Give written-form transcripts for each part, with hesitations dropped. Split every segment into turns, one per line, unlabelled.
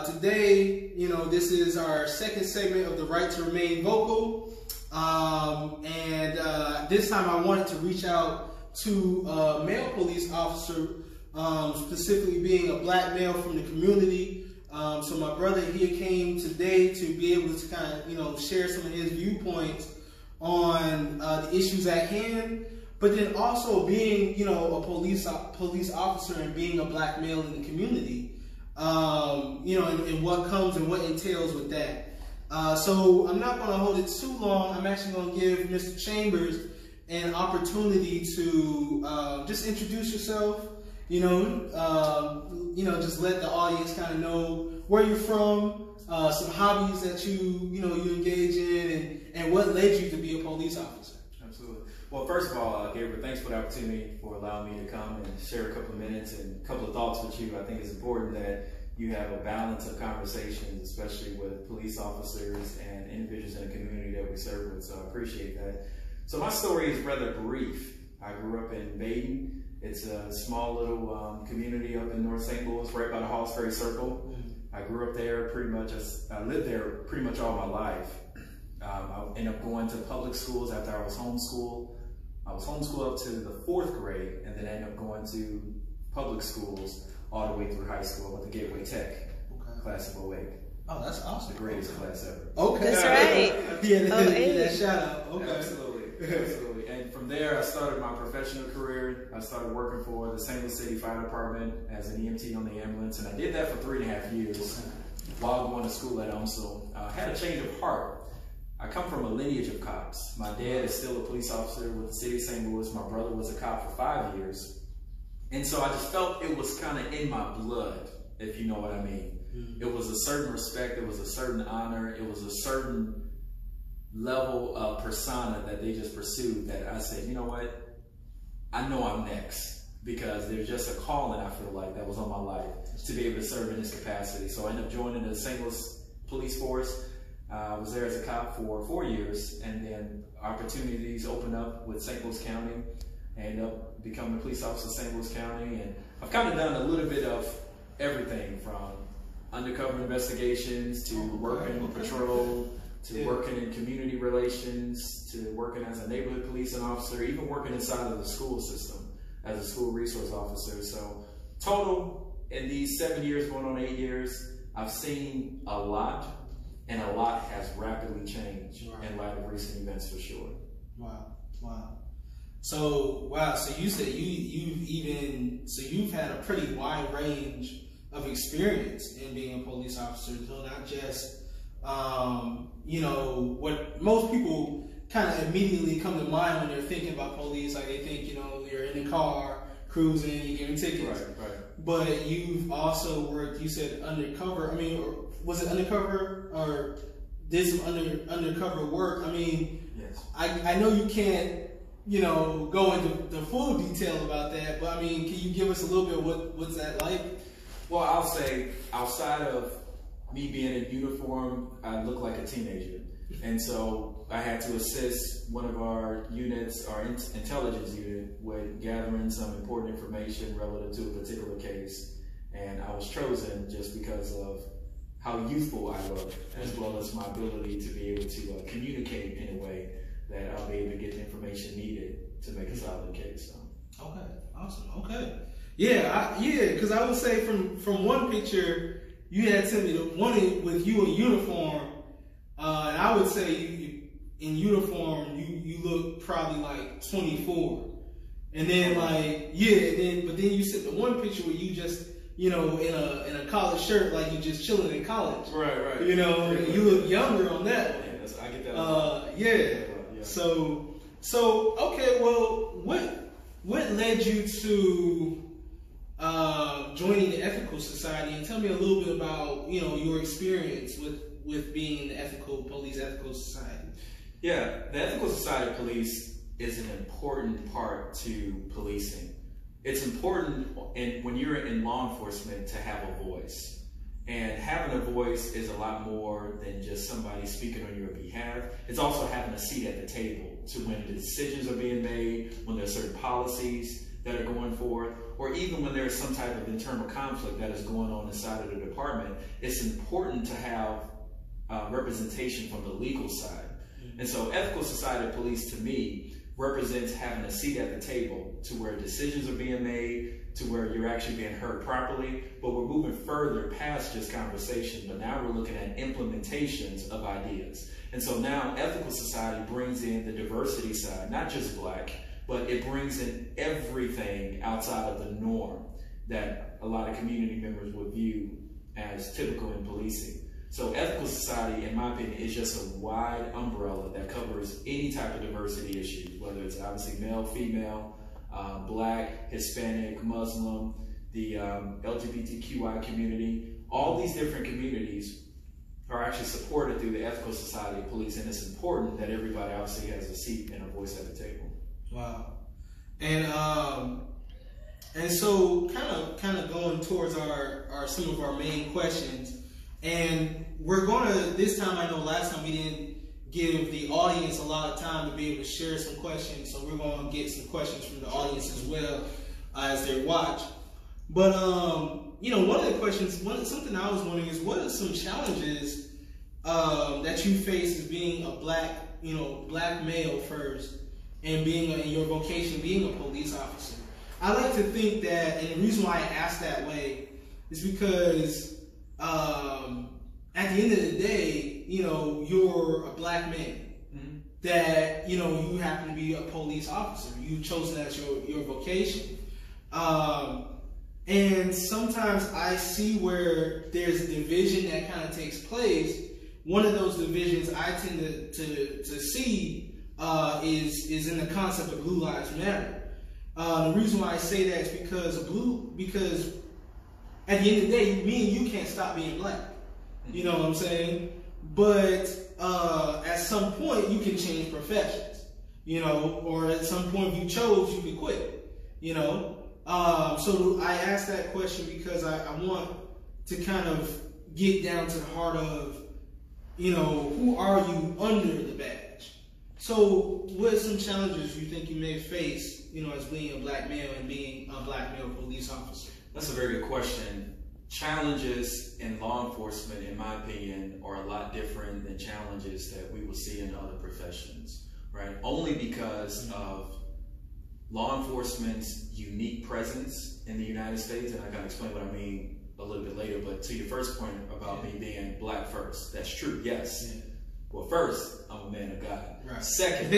Today, this is our second segment of the Right to Remain Vocal. This time I wanted to reach out to a male police officer, specifically being a black male from the community. So my brother here came today to be able to kind of, share some of his viewpoints on the issues at hand, but then also being, a police officer and being a black male in the community, and what comes and what entails with that. So I'm not going to hold it too long. I'm actually going to give Mr. Chambers an opportunity to just introduce yourself. Just let the audience kind of know where you're from, some hobbies that you engage in, and what led you to be a police officer.
Absolutely. Well, first of all, Gabriel, thanks for the opportunity for allowing me to come and share a couple of minutes and a couple of thoughts with you. I think it's important that you have a balance of conversations, especially with police officers and individuals in the community that we serve with, so I appreciate that. So my story is rather brief. I grew up in Baden. It's a small little community up in North St. Louis, right by the Halls Ferry Circle. I grew up there pretty much, I lived there pretty much all my life. I ended up going to public schools after I was homeschooled. I was homeschooled up to the 4th grade, and then I ended up going to public schools all the way through high school with the Gateway Tech, class of 08.
Oh, that's awesome.
The greatest class ever.
Okay.
That's right.
that shout out. Okay.
Absolutely. And from there, I started my professional career. I started working for the St. Louis City Fire Department as an EMT on the ambulance, and I did that for 3.5 years while going to school at UMSL. I had a change of heart. I come from a lineage of cops. My dad is still a police officer with the city of St. Louis. My brother was a cop for 5 years. And so I just felt it was kind of in my blood, if you know what I mean. It was a certain respect, it was a certain honor, it was a certain level of persona that they just pursued that I said, you know what, I know I'm next, because there's just a calling, I feel like, that was on my life to be able to serve in this capacity. So I ended up joining the St. Louis Police Force. I was there as a cop for 4 years, and then opportunities opened up with St. Louis County. I ended up becoming a police officer in St. Louis County, and I've kind of done a little bit of everything from undercover investigations to working in patrol, to working in community relations, to working as a neighborhood policing officer, even working inside of the school system as a school resource officer. So total, in these 7 years, going on 8 years, I've seen a lot, and a lot has rapidly changed in light of recent events for sure.
Wow. So you said you've had a pretty wide range of experience in being a police officer. So not just what most people kind of immediately come to mind when they're thinking about police, like they think you're in the car cruising, you're getting tickets.
Right.
But you've also worked, you said undercover. I mean, or was it undercover or did some undercover work? I mean,
yes.
I know you can't go into the full detail about that, but I mean, can you give us a little bit of what's that like?
Well, I'll say, outside of me being in uniform, I look like a teenager. And so I had to assist one of our units, our intelligence unit, with gathering some important information relative to a particular case. And I was chosen just because of how youthful I look, as well as my ability to be able to communicate in a way that I'll be able to get the information needed to make a solid case. So.
Okay, awesome. Okay, because I would say from one picture you had sent me the one with you in uniform, and I would say you in uniform you look probably like 24, and then but then you sent the one picture where you just in a college shirt, like you just chilling in college.
Right.
You look younger on that one.
Yeah, I get that.
So okay, well, what led you to joining the Ethical Society, and tell me a little bit about your experience with being in the Police Ethical Society.
Yeah, the Ethical Society of Police is an important part to policing. It's important when you're in law enforcement to have a voice. And having a voice is a lot more than just somebody speaking on your behalf. It's also having a seat at the table to when the decisions are being made, when there's certain policies that are going forward, or even when there's some type of internal conflict that is going on inside of the department, it's important to have representation from the legal side. And so ethical society of police, to me, represents having a seat at the table to where decisions are being made, to where you're actually being heard properly. But we're moving further past just conversation, but now we're looking at implementations of ideas. And so now ethical society brings in the diversity side, not just black, but it brings in everything outside of the norm that a lot of community members would view as typical in policing. So ethical society, in my opinion, is just a wide umbrella that covers any type of diversity issues, whether it's obviously male, female, black, Hispanic, Muslim, the LGBTQI community. All these different communities are actually supported through the ethical society of police, and it's important that everybody obviously has a seat and a voice at the table.
Wow. And so kind of going towards our some of our main questions. And we're going to, this time, I know last time we didn't give the audience a lot of time to be able to share some questions, so we're going to get some questions from the audience as well as they watch. But, you know, one of the questions, something I was wondering is, what are some challenges that you face as being a black male first, and being in your vocation, being a police officer? I like to think that, and the reason why I ask that way is because at the end of the day, you know, you're a black man. Mm-hmm. That, you know, you happen to be a police officer. You've chosen that as your vocation. And sometimes I see where there's a division that kind of takes place. One of those divisions I tend to see is in the concept of Blue Lives Matter. The reason why I say that is because at the end of the day, me and you can't stop being black. You know what I'm saying? But at some point, you can change professions. You know, or at some point, if you chose, you could quit. You know? So I asked that question because I want to kind of get down to the heart of, you know, who are you under the badge? So what are some challenges you think you may face, you know, as being a black male and being a black male police officer?
That's a very good question. Challenges in law enforcement, in my opinion, are a lot different than challenges that we will see in other professions, right? Only because of law enforcement's unique presence in the United States, and I can explain what I mean a little bit later, but to your first point about me being black first, that's true, yes. Yeah. Well, first, I'm a man of God. Right. Second,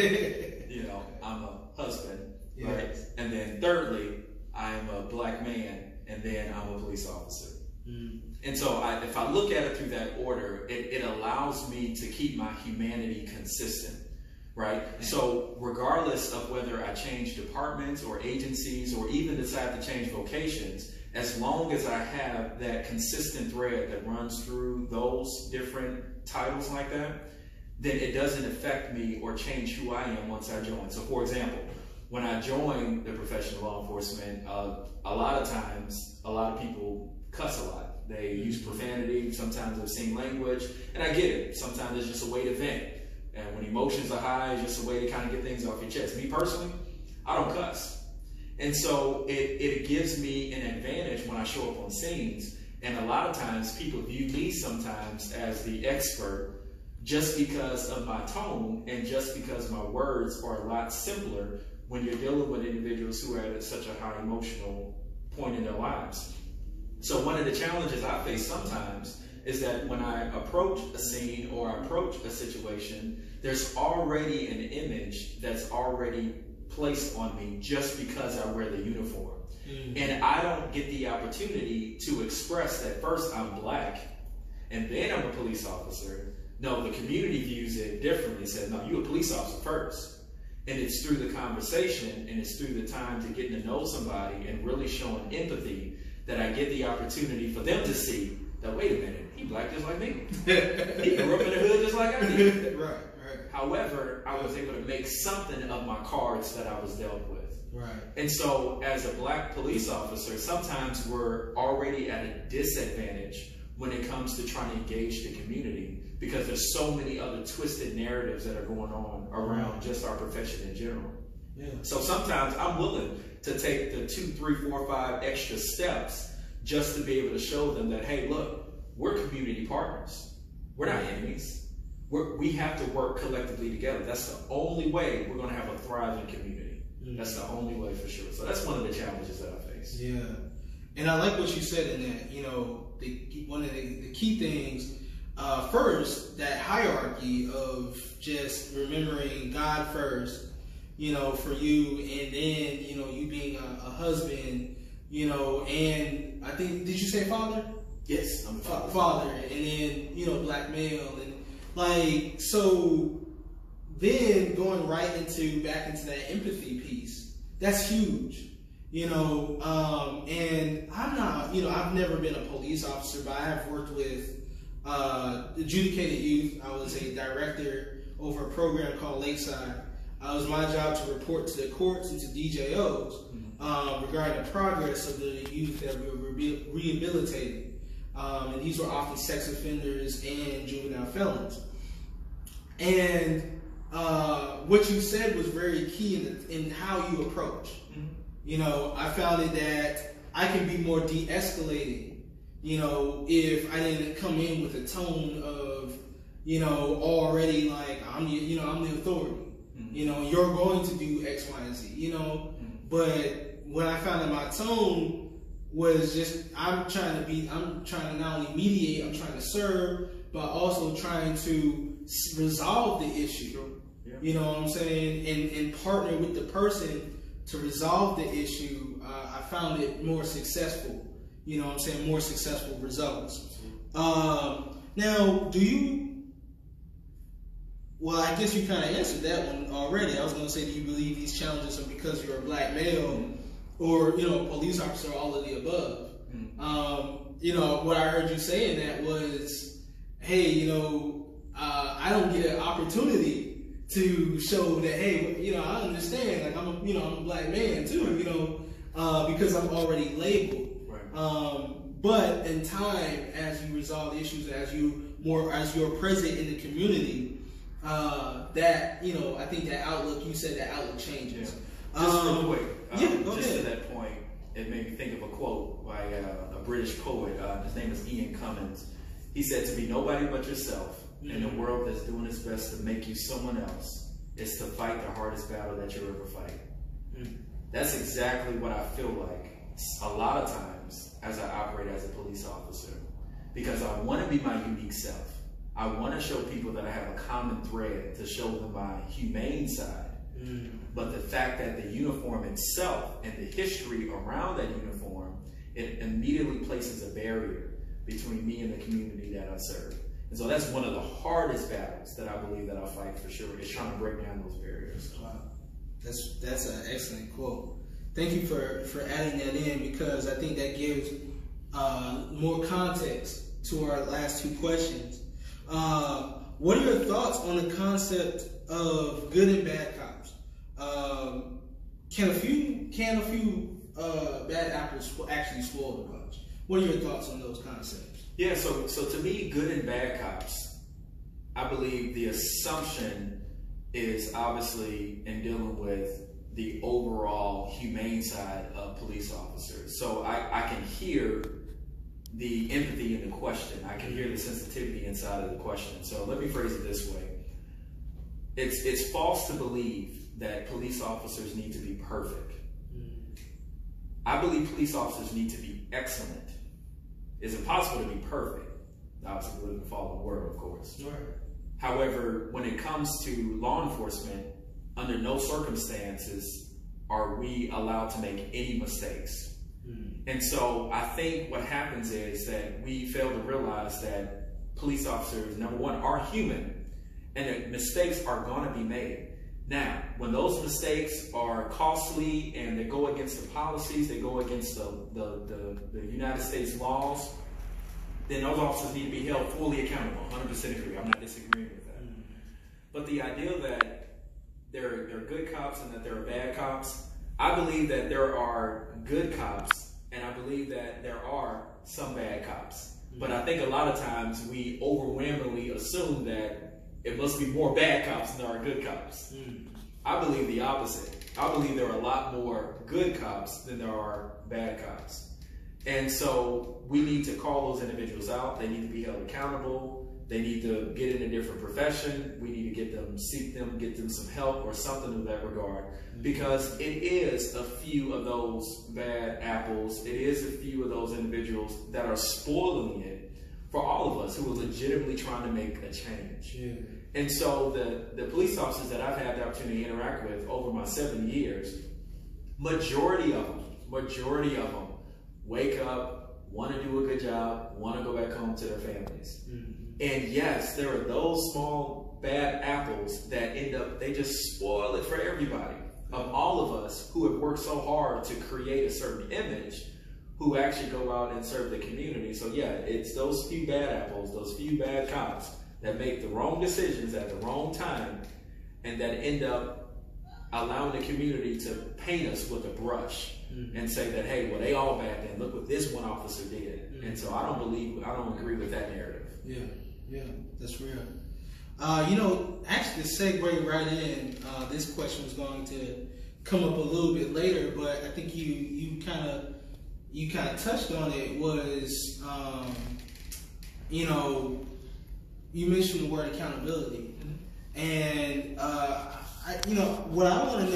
you know, I'm a husband, right? And then thirdly, I'm a black man, and then I'm a police officer. Mm. And so if I look at it through that order, it allows me to keep my humanity consistent, right? So regardless of whether I change departments or agencies or even decide to change vocations, as long as I have that consistent thread that runs through those different titles like that, then it doesn't affect me or change who I am once I join. So for example, when I joined the profession of law enforcement, a lot of times, a lot of people cuss a lot. They use profanity, sometimes obscene language, and I get it. Sometimes it's just a way to vent. And when emotions are high, it's just a way to kind of get things off your chest. Me personally, I don't cuss. And so it gives me an advantage when I show up on scenes. And a lot of times people view me sometimes as the expert just because of my tone and just because my words are a lot simpler when you're dealing with individuals who are at such a high emotional point in their lives. So one of the challenges I face sometimes is that when I approach a scene or I approach a situation, there's already an image that's already placed on me just because I wear the uniform. And I don't get the opportunity to express that first I'm black and then I'm a police officer. No, the community views it differently. It says, no, you're a police officer first. And it's through the conversation and it's through the time to getting to know somebody and really showing empathy that I get the opportunity for them to see that, wait a minute, he black just like me. He grew up in the hood just like I did.
Right.
However, I was able to make something of my cards that I was dealt with.
Right.
And so as a black police officer, sometimes we're already at a disadvantage when it comes to trying to engage the community because there's so many other twisted narratives that are going on around just our profession in general. Yeah. So sometimes I'm willing to take the 2, 3, 4, 5 extra steps just to be able to show them that, hey, look, we're community partners. We're not enemies. We have to work collectively together. That's the only way we're going to have a thriving community. That's the only way for sure. So that's one of the challenges that I face.
Yeah. And I like what you said in that, you know, one of the key things, first, that hierarchy of just remembering God first, you know, for you, and then, you know, you being a husband, you know, and I think, did you say father?
Yes, I'm a father.
Father, and then, you know, black male, and like, so then going right back into that empathy piece, that's huge, you know, and I'm not, you know, I've never been a police officer, but I have worked with adjudicated youth. I was a director over a program called Lakeside. It was my job to report to the courts and to DJOs regarding the progress of the youth that we were rehabilitating. And these were often sex offenders and juvenile felons. And what you said was very key in how you approach. You know, I found it that I can be more de-escalating, you know, if I didn't come in with a tone of, you know, already like, I'm the authority. You know, you're going to do X, Y, and Z, you know. But when I found that my tone was just, I'm trying to not only mediate, I'm trying to serve, but also trying to resolve the issue. You know what I'm saying? And partner with the person to resolve the issue. I found it more successful. You know what I'm saying? More successful results. Now, well, I guess you kind of answered that one already. I was going to say, do you believe these challenges are because you're a black male or, you know, a police officer, all of the above? You know, what I heard you saying that was, hey, you know, I don't get an opportunity to show that, hey, you know, I understand, like, I'm a black man too, you know, because I'm already labeled. But in time, as you resolve issues, as you're present in the community, that, you know, I think that outlook, you said that outlook changes.
Just real quick,
go
just
ahead.
to that point, it made me think of a quote by a British poet. His name is Ian Cummins. He said, "To be nobody but yourself in a world that's doing its best to make you someone else is to fight the hardest battle that you'll ever fight." That's exactly what I feel like a lot of times as I operate as a police officer, because I want to be my unique self. I want to show people that I have a common thread to show them my humane side. But the fact that the uniform itself and the history around that uniform, it immediately places a barrier between me and the community that I serve. And so that's one of the hardest battles that I believe that I fight for sure, is trying to break down those barriers.
Wow. That's an excellent quote. Thank you for adding that in, because I think that gives more context to our last two questions. What are your thoughts on the concept of good and bad cops? Can a few bad apples actually spoil the bunch? What are your thoughts on those concepts?
Yeah, so to me, good and bad cops, I believe the assumption is obviously in dealing with the overall humane side of police officers. So I can hear the empathy in the question. I can hear the sensitivity inside of the question. So let me phrase it this way. It's false to believe that police officers need to be perfect. I believe police officers need to be excellent. It's impossible to be perfect. Obviously, we live in the fallen world, of course.
Right.
However, when it comes to law enforcement, under no circumstances are we allowed to make any mistakes. And so I think what happens is that we fail to realize that police officers, number one, are human, and that mistakes are going to be made. Now, when those mistakes are costly and they go against the policies, they go against the United States laws, then those officers need to be held fully accountable. 100% agree. I'm not disagreeing with that. But the idea that there are good cops and that there are bad cops, I believe that there are good cops, and I believe that there are some bad cops. But I think a lot of times we overwhelmingly assume that it must be more bad cops than there are good cops. I believe the opposite. I believe there are a lot more good cops than there are bad cops. And so we need to call those individuals out. They need to be held accountable. They need to get in a different profession. We need to get them, seek them, get them some help or something in that regard. Because it is a few of those bad apples. It is a few of those individuals that are spoiling it for all of us who are legitimately trying to make a change.
Yeah.
And so the police officers that I've had the opportunity to interact with over my 7 years, majority of them wake up, want to do a good job, want to go back home to their families. And yes, there are those small bad apples that end up, they just spoil it for everybody. Of all of us who have worked so hard to create a certain image, who actually go out and serve the community. So yeah, it's those few bad apples, those few bad cops that make the wrong decisions at the wrong time and that end up allowing the community to paint us with a brush and say that, hey, well, they all bad then. Look what this one officer did. And so I don't agree with that narrative.
Yeah, that's real. Actually to segue right in, this question was going to come up a little bit later, but I think you kind of touched on it. Was you mentioned the word accountability, and what I want to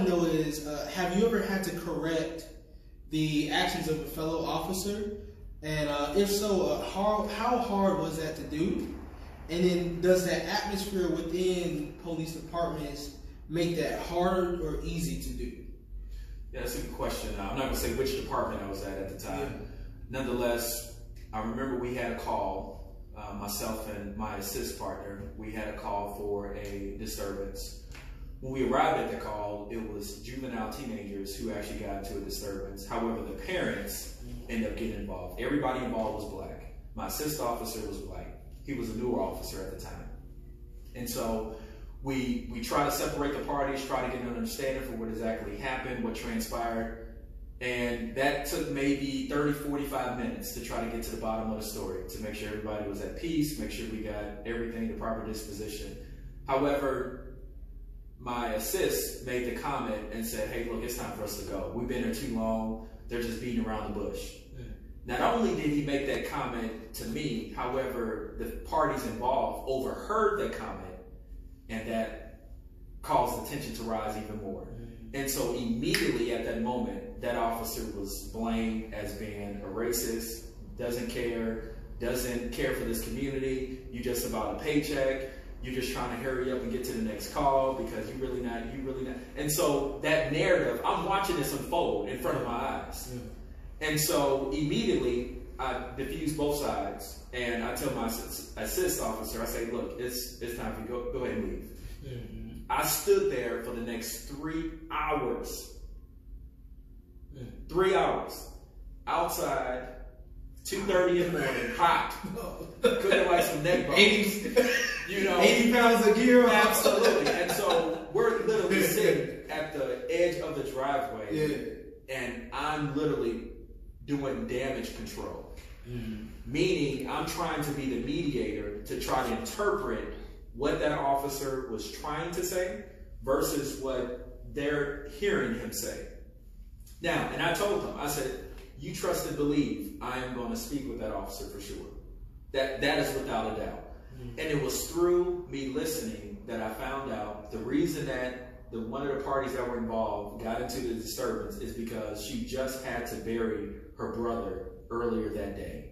know is have you ever had to correct the actions of a fellow officer? And if so, how hard was that to do? And then does that atmosphere within police departments make that hard or easy to do?
Yeah, that's a good question. I'm not going to say which department I was at the time. Yeah. Nonetheless, I remember we had a call, myself and my assist partner, we had a call for a disturbance. When we arrived at the call, it was juvenile teenagers who actually got into a disturbance. However, the parents ended up getting involved. Everybody involved was black. My assist officer was white. He was a newer officer at the time. And so we try to separate the parties, try to get an understanding for what exactly happened, what transpired. And that took maybe 30, 45 minutes to try to get to the bottom of the story, to make sure everybody was at peace, make sure we got everything, the proper disposition. However, my assist made the comment and said, hey, look, it's time for us to go. We've been here too long. They're just beating around the bush. Not only did he make that comment to me, however, the parties involved overheard that comment, and that caused the tension to rise even more. And so immediately at that moment, that officer was blamed as being a racist, doesn't care for this community, you just about a paycheck, you're just trying to hurry up and get to the next call because you really not. And so that narrative, I'm watching this unfold in front of my eyes. And so immediately I diffuse both sides and I tell my assist officer, I say, look, it's time for you to go ahead and leave. I stood there for the next 3 hours. 3 hours. Outside, 2:30 in the morning, hot. Cooking like some neck bones. 80 pounds of gear.
Absolutely.
And so we're literally sitting at the edge of the driveway. And I'm literally doing damage control. Meaning I'm trying to be the mediator to try to interpret what that officer was trying to say versus what they're hearing him say. Now, and I told them, I said, you trust and believe I am going to speak with that officer for sure. That is without a doubt. And it was through me listening that I found out the reason that one of the parties that were involved got into the disturbance is because she just had to bury her brother earlier that day.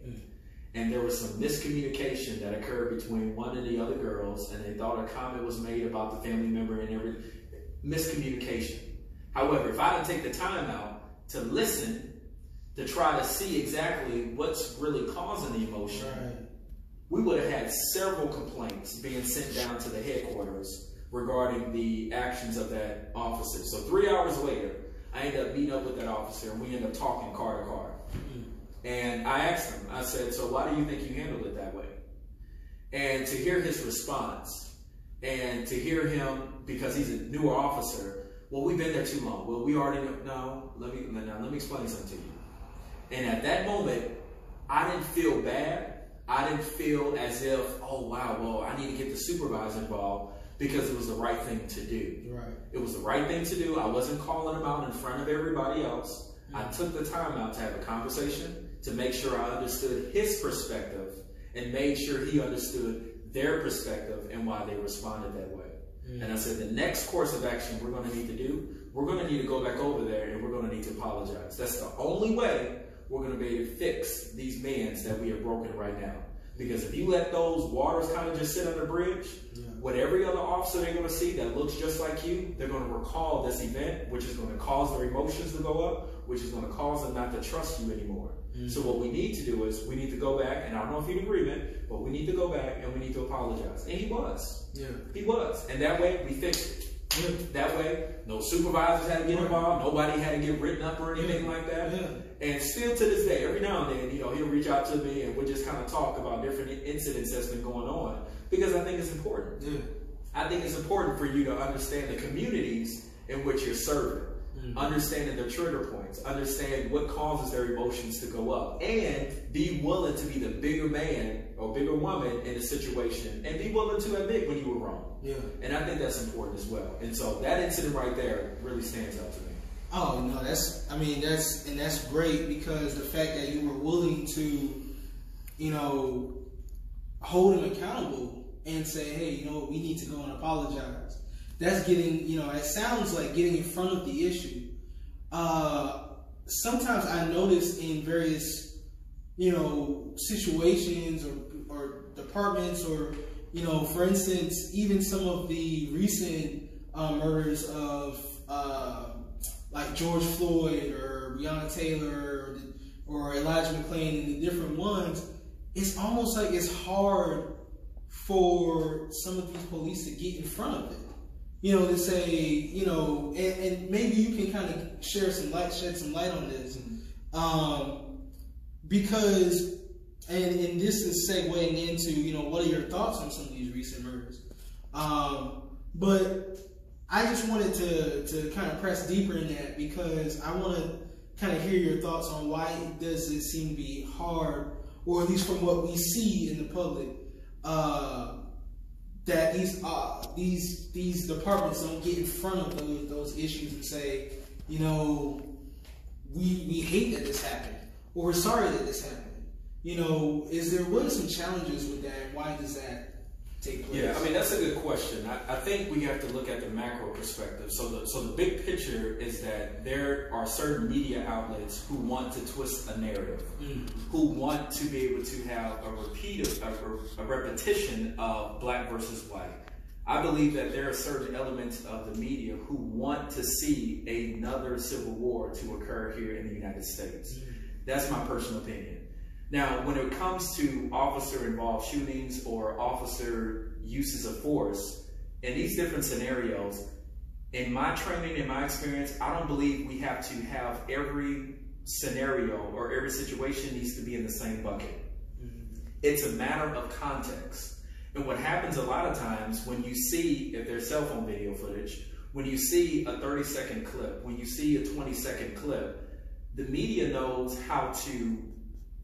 And there was some miscommunication that occurred between one and the other girls, and they thought a comment was made about the family member and everything. Miscommunication. However, if I didn't take the time out to listen, to try to see exactly what's really causing the emotion, we would have had several complaints being sent down to the headquarters regarding the actions of that officer. So 3 hours later, I ended up meeting up with that officer, and we ended up talking car to car. And I asked him, I said, so why do you think you handled it that way? And to hear his response, and to hear him, because he's a newer officer, well, we've been there too long. Well, we already know. No, let me explain something to you. And at that moment, I didn't feel bad. I didn't feel as if, oh wow, well, I need to get the supervisor involved because it was the right thing to do.
Right.
It was the right thing to do. I wasn't calling him out in front of everybody else. I took the time out to have a conversation to make sure I understood his perspective and made sure he understood their perspective and why they responded that way. And I said, the next course of action we're going to need to do, we're going to need to go back over there and we're going to need to apologize. That's the only way we're going to be able to fix these men that we have broken right now. Because if you let those waters kind of just sit on the bridge, what every other officer they're going to see that looks just like you, they're going to recall this event, which is going to cause their emotions to go up, which is going to cause them not to trust you anymore. So what we need to do is we need to go back, and I don't know if he's in agreement, but we need to go back and we need to apologize. And he was. Yeah. He was. And that way we fixed it. That way, no supervisors had to get involved, nobody had to get written up or anything like that. And still to this day, every now and then, you know, he'll reach out to me and we'll just kind of talk about different incidents that's been going on, because I think it's important. I think it's important for you to understand the communities in which you're serving, understanding their trigger points, understand what causes their emotions to go up, and be willing to be the bigger man or bigger woman in the situation, and be willing to admit when you were wrong. And I think that's important as well. And so that incident right there really stands out to me.
Oh no, that's great, because the fact that you were willing to, you know, hold him accountable and say, hey, you know what, we need to go and apologize. That's getting, you know, it sounds like getting in front of the issue. Sometimes I notice in various, you know, situations or departments, or, you know, for instance, even some of the recent murders of like George Floyd or Breonna Taylor or Elijah McClain and the different ones, it's almost like it's hard for some of these police to get in front of it. You know, to say, you know, and maybe you can kind of shed some light on this. Because, and this is segueing into, you know, what are your thoughts on some of these recent murders? But I just wanted to kind of press deeper in that, because I want to kind of hear your thoughts on why does it seem to be hard, or at least from what we see in the public, that these departments don't get in front of those issues and say, you know, we hate that this happened, or we're sorry that this happened. You know, what are some challenges with that? Why does that take place?
Yeah, I mean, that's a good question. I think we have to look at the macro perspective. So the big picture is that there are certain media outlets who want to twist a narrative, who want to be able to have a repetition of black versus white. I believe that there are certain elements of the media who want to see another civil war to occur here in the United States. That's my personal opinion. Now, when it comes to officer-involved shootings or officer uses of force, in these different scenarios, in my training, in my experience, I don't believe we have to have every scenario or every situation needs to be in the same bucket. It's a matter of context. And what happens a lot of times when you see, if there's cell phone video footage, when you see a 30-second clip, when you see a 20-second clip, the media knows how to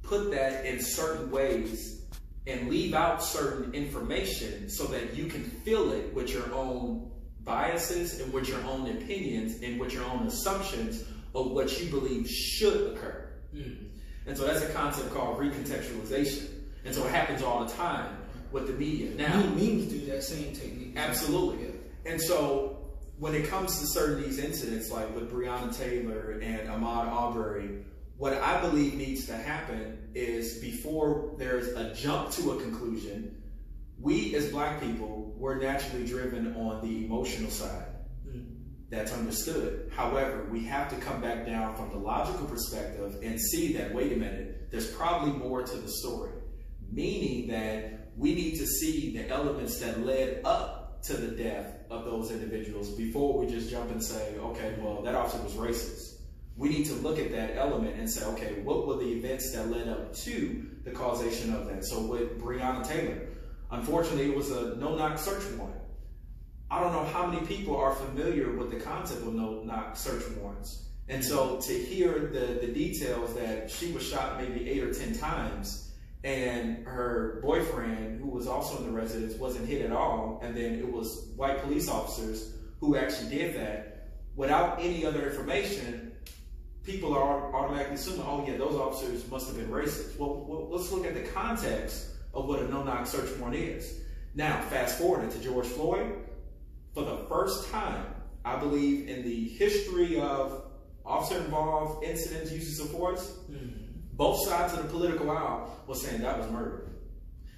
put that in certain ways and leave out certain information so that you can fill it with your own biases and with your own opinions and with your own assumptions of what you believe should occur. And so that's a concept called recontextualization. And so it happens all the time with the media. Now,
memes do that same technique.
Absolutely. And so when it comes to certain these incidents, like with Breonna Taylor and Ahmaud Arbery, what I believe needs to happen is, before there's a jump to a conclusion, we as black people, we're naturally driven on the emotional side. That's understood. However, we have to come back down from the logical perspective and see that, wait a minute, there's probably more to the story. Meaning that we need to see the elements that led up to the death of those individuals before we just jump and say, okay, well, that officer was racist. We need to look at that element and say, okay, what were the events that led up to the causation of that? So with Breonna Taylor, unfortunately, it was a no-knock search warrant. I don't know how many people are familiar with the concept of no-knock search warrants. And so to hear the details that she was shot maybe 8 or 10 times, and her boyfriend, who was also in the residence, wasn't hit at all, and then it was white police officers who actually did that, without any other information, people are automatically assuming, oh yeah, those officers must have been racist. Well, let's look at the context of what a no-knock search warrant is. Now, fast forward to George Floyd. For the first time, I believe, in the history of officer-involved incidents, uses of force, both sides of the political aisle was saying that was murder.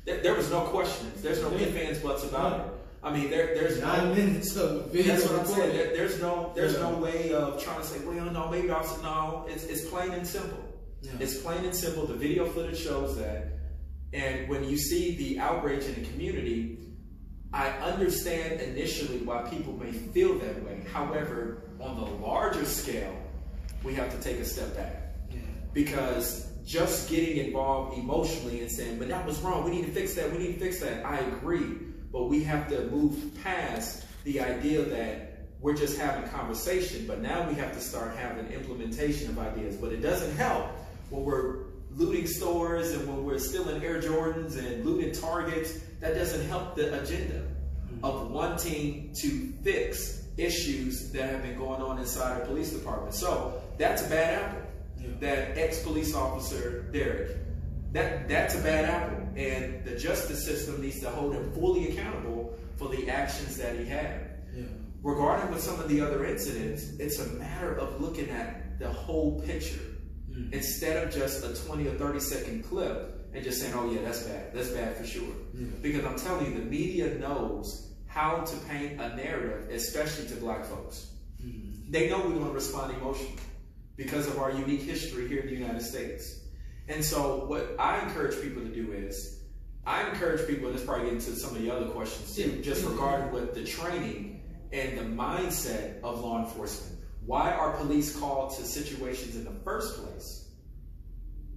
There was no questions. There's no ifs, ands, buts about it. I mean, there's
9 minutes of video.
That's what I'm saying. There's no way of trying to say, well, no, maybe the officer. No, it's plain and simple. Yeah. It's plain and simple. The video footage shows that. And when you see the outrage in the community, I understand initially why people may feel that way. However, on the larger scale, we have to take a step back. Yeah. Because just getting involved emotionally and saying, but that was wrong, we need to fix that, we need to fix that, I agree. But we have to move past the idea that we're just having conversation, but now we have to start having implementation of ideas. But it doesn't help when we're looting stores and when we're stealing Air Jordans and looting Targets. That doesn't help the agenda of wanting to fix issues that have been going on inside the police department. So that's a bad apple. Yeah. That ex-police officer, Derek, that's a bad apple. And the justice system needs to hold him fully accountable for the actions that he had. Yeah. Regarding with some of the other incidents, it's a matter of looking at the whole picture. Instead of just a 20 or 30-second clip and just saying, oh yeah, that's bad for sure. Yeah. Because I'm telling you, the media knows how to paint a narrative, especially to black folks. They know we're going to respond emotionally because of our unique history here in the United States. And so what I encourage people to do is, I encourage people, and this probably get into some of the other questions too, just regarding with the training and the mindset of law enforcement. Why are police called to situations in the first place?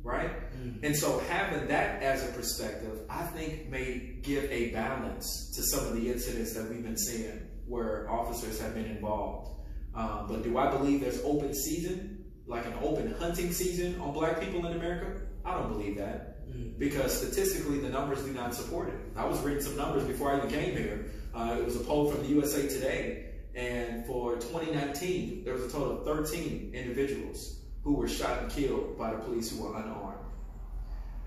Right? And so having that as a perspective, I think may give a balance to some of the incidents that we've been seeing where officers have been involved. But do I believe there's open season, like an open hunting season on black people in America? I don't believe that. Because statistically, the numbers do not support it. I was reading some numbers before I even came here. It was a poll from the USA Today. And for 2019, there was a total of 13 individuals who were shot and killed by the police who were unarmed.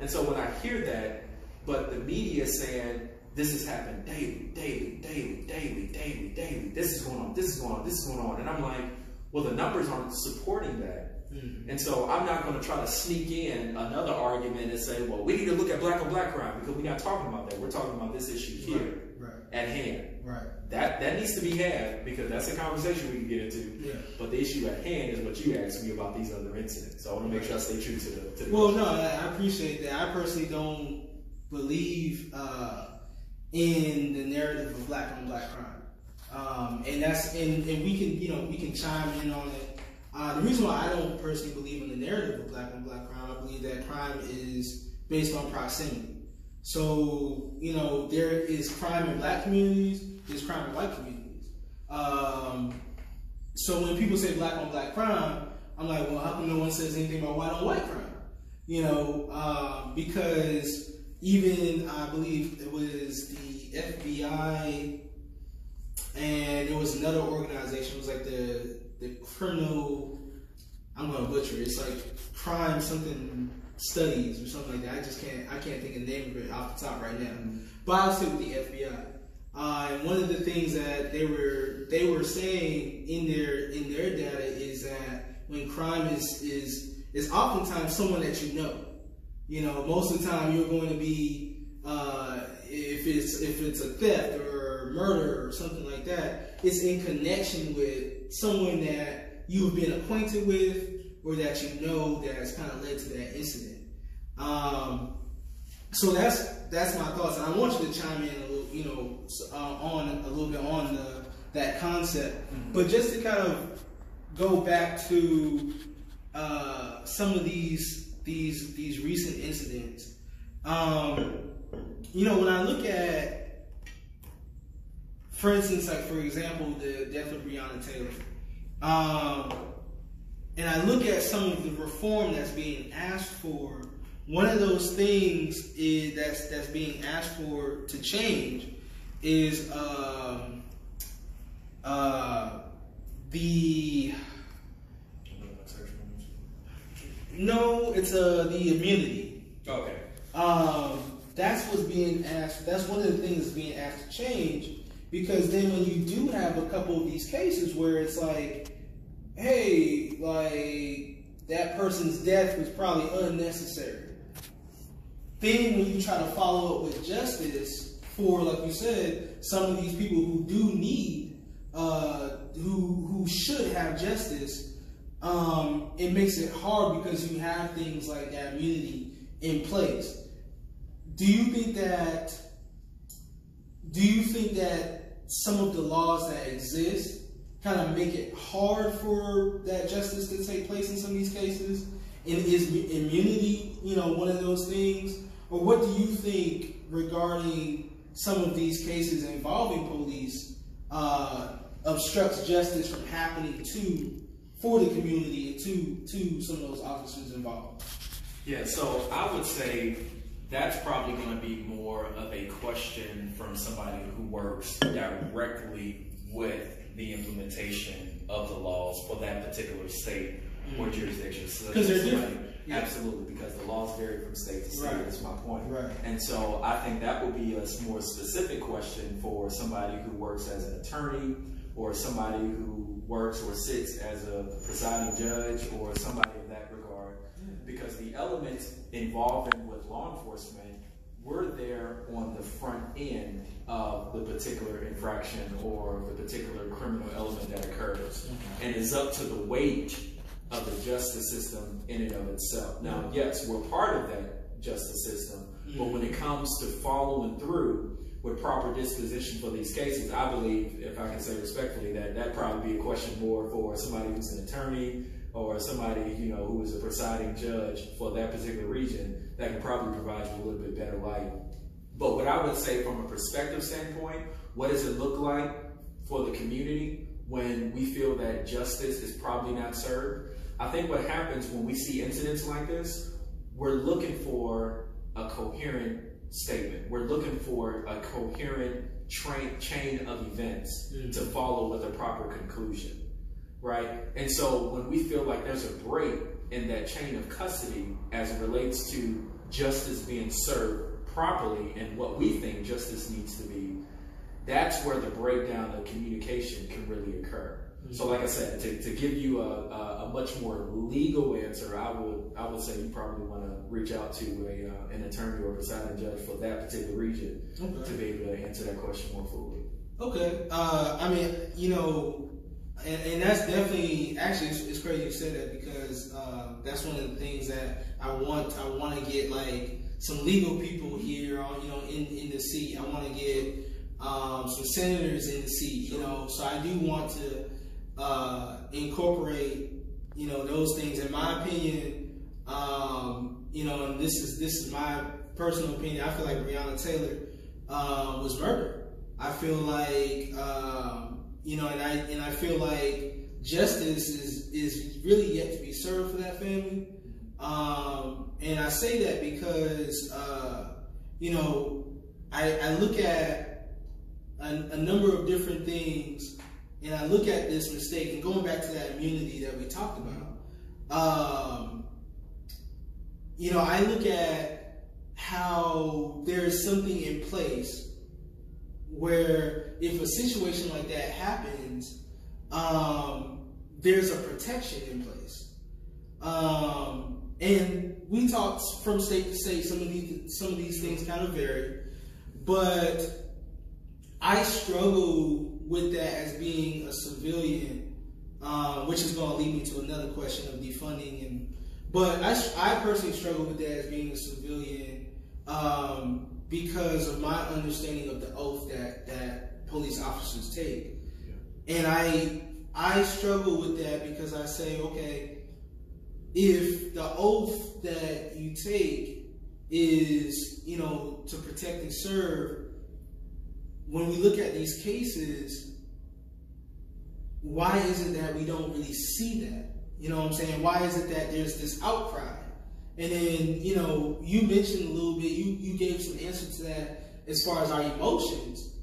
And so when I hear that, but the media is saying, this has happened daily, this is going on, this is going on, this is going on. And I'm like, well, the numbers aren't supporting that. And so I'm not going to try to sneak in another argument and say, well, we need to look at black on black crime, because we're not talking about that. We're talking about this issue here at hand. That needs to be had, because that's a conversation we can get into. Yeah. But the issue at hand is what you asked me about these other incidents. So I want to make sure I stay true to the
well, no, I appreciate that. I personally don't believe in the narrative of black on black crime. And that's and we can chime in on it. The reason why I don't personally believe in the narrative of black on black crime, I believe that crime is based on proximity. So, there is crime in black communities, there's crime in white communities. So when people say black on black crime, I'm like, well, how come no one says anything about white on white crime? Because even, I believe it was the FBI, and there was another organization, it was like the criminal, I'm going to butcher it, it's like crime something studies or something like that. I can't think of the name of it off the top right now. But I'll stick with the FBI. And one of the things that they were saying in their data is that when crime is oftentimes someone that you know. Most of the time you're going to be if it's a theft or murder or something like that, it's in connection with someone that you've been acquainted with, or that that's kind of led to that incident. So that's my thoughts, and I want you to chime in a little bit on that concept. But just to kind of go back to some of these recent incidents, when I look at, for instance, like for example, the death of Breonna Taylor. And I look at some of the reform that's being asked for one of those things is that's being asked for to change is the immunity.
Okay.
That's what's being asked. That's one of the things that's being asked to change, because then when you do have a couple of these cases where it's like, hey, like that person's death was probably unnecessary. Then when you try to follow up with justice for, like you said, some of these people who do need, who should have justice, it makes it hard because you have things like that immunity in place. Do you think that some of the laws that exist kind of make it hard for that justice to take place in some of these cases? And is immunity, one of those things? Or what do you think regarding some of these cases involving police obstructs justice from happening for the community and to some of those officers involved?
Yeah, so I would say that's probably going to be more of a question from somebody who works directly with the implementation of the laws for that particular state or jurisdiction. So
because they're different.
Absolutely, because the laws vary from state to state. Right. That's my point.
Right.
And so I think that would be a more specific question for somebody who works as an attorney, or somebody who works or sits as a presiding judge, or somebody of that regard. Because the elements involving with law enforcement, we're there on the front end of the particular infraction or the particular criminal element that occurs. And it's up to the weight of the justice system in and of itself. Now, yes, we're part of that justice system, but when it comes to following through with proper disposition for these cases, I believe, if I can say respectfully, that probably be a question more for somebody who's an attorney or somebody, who is a presiding judge for that particular region that can probably provide you a little bit better light. But what I would say from a perspective standpoint, what does it look like for the community when we feel that justice is probably not served? I think what happens when we see incidents like this, we're looking for a coherent statement. We're looking for a coherent chain of events to follow with a proper conclusion, right? And so when we feel like there's a break in that chain of custody as it relates to justice being served properly and what we think justice needs to be, that's where the breakdown of communication can really occur. So like I said, to give you a much more legal answer, I would say you probably want to reach out to an attorney or a presiding judge for that particular region to be able to answer that question more fully.
Okay. I mean, and that's definitely, actually, it's crazy you said that, because that's one of the things that I want to get, like, some legal people here on, in the seat. I want to get some senators in the seat, so I do want to incorporate, those things. In my opinion, and this is my personal opinion, I feel like Breonna Taylor was murdered. I feel like, and I feel like justice is really yet to be served for that family. And I say that because, I look at a number of different things, and I look at this mistake, and going back to that immunity that we talked about, I look at how there's something in place where if a situation like that happens, there's a protection in place. And we talked from state to state, some of these things kind of vary, but I struggle with that as being a civilian, which is going to lead me to another question of defunding. But I personally struggle with that as being a civilian because of my understanding of the oath that police officers take. Yeah. And I struggle with that because I say, okay, if the oath that you take is, to protect and serve, when we look at these cases, why is it that we don't really see that? You know what I'm saying? Why is it that there's this outcry? And then, you know, you mentioned a little bit, you gave some answer to that as far as our emotions,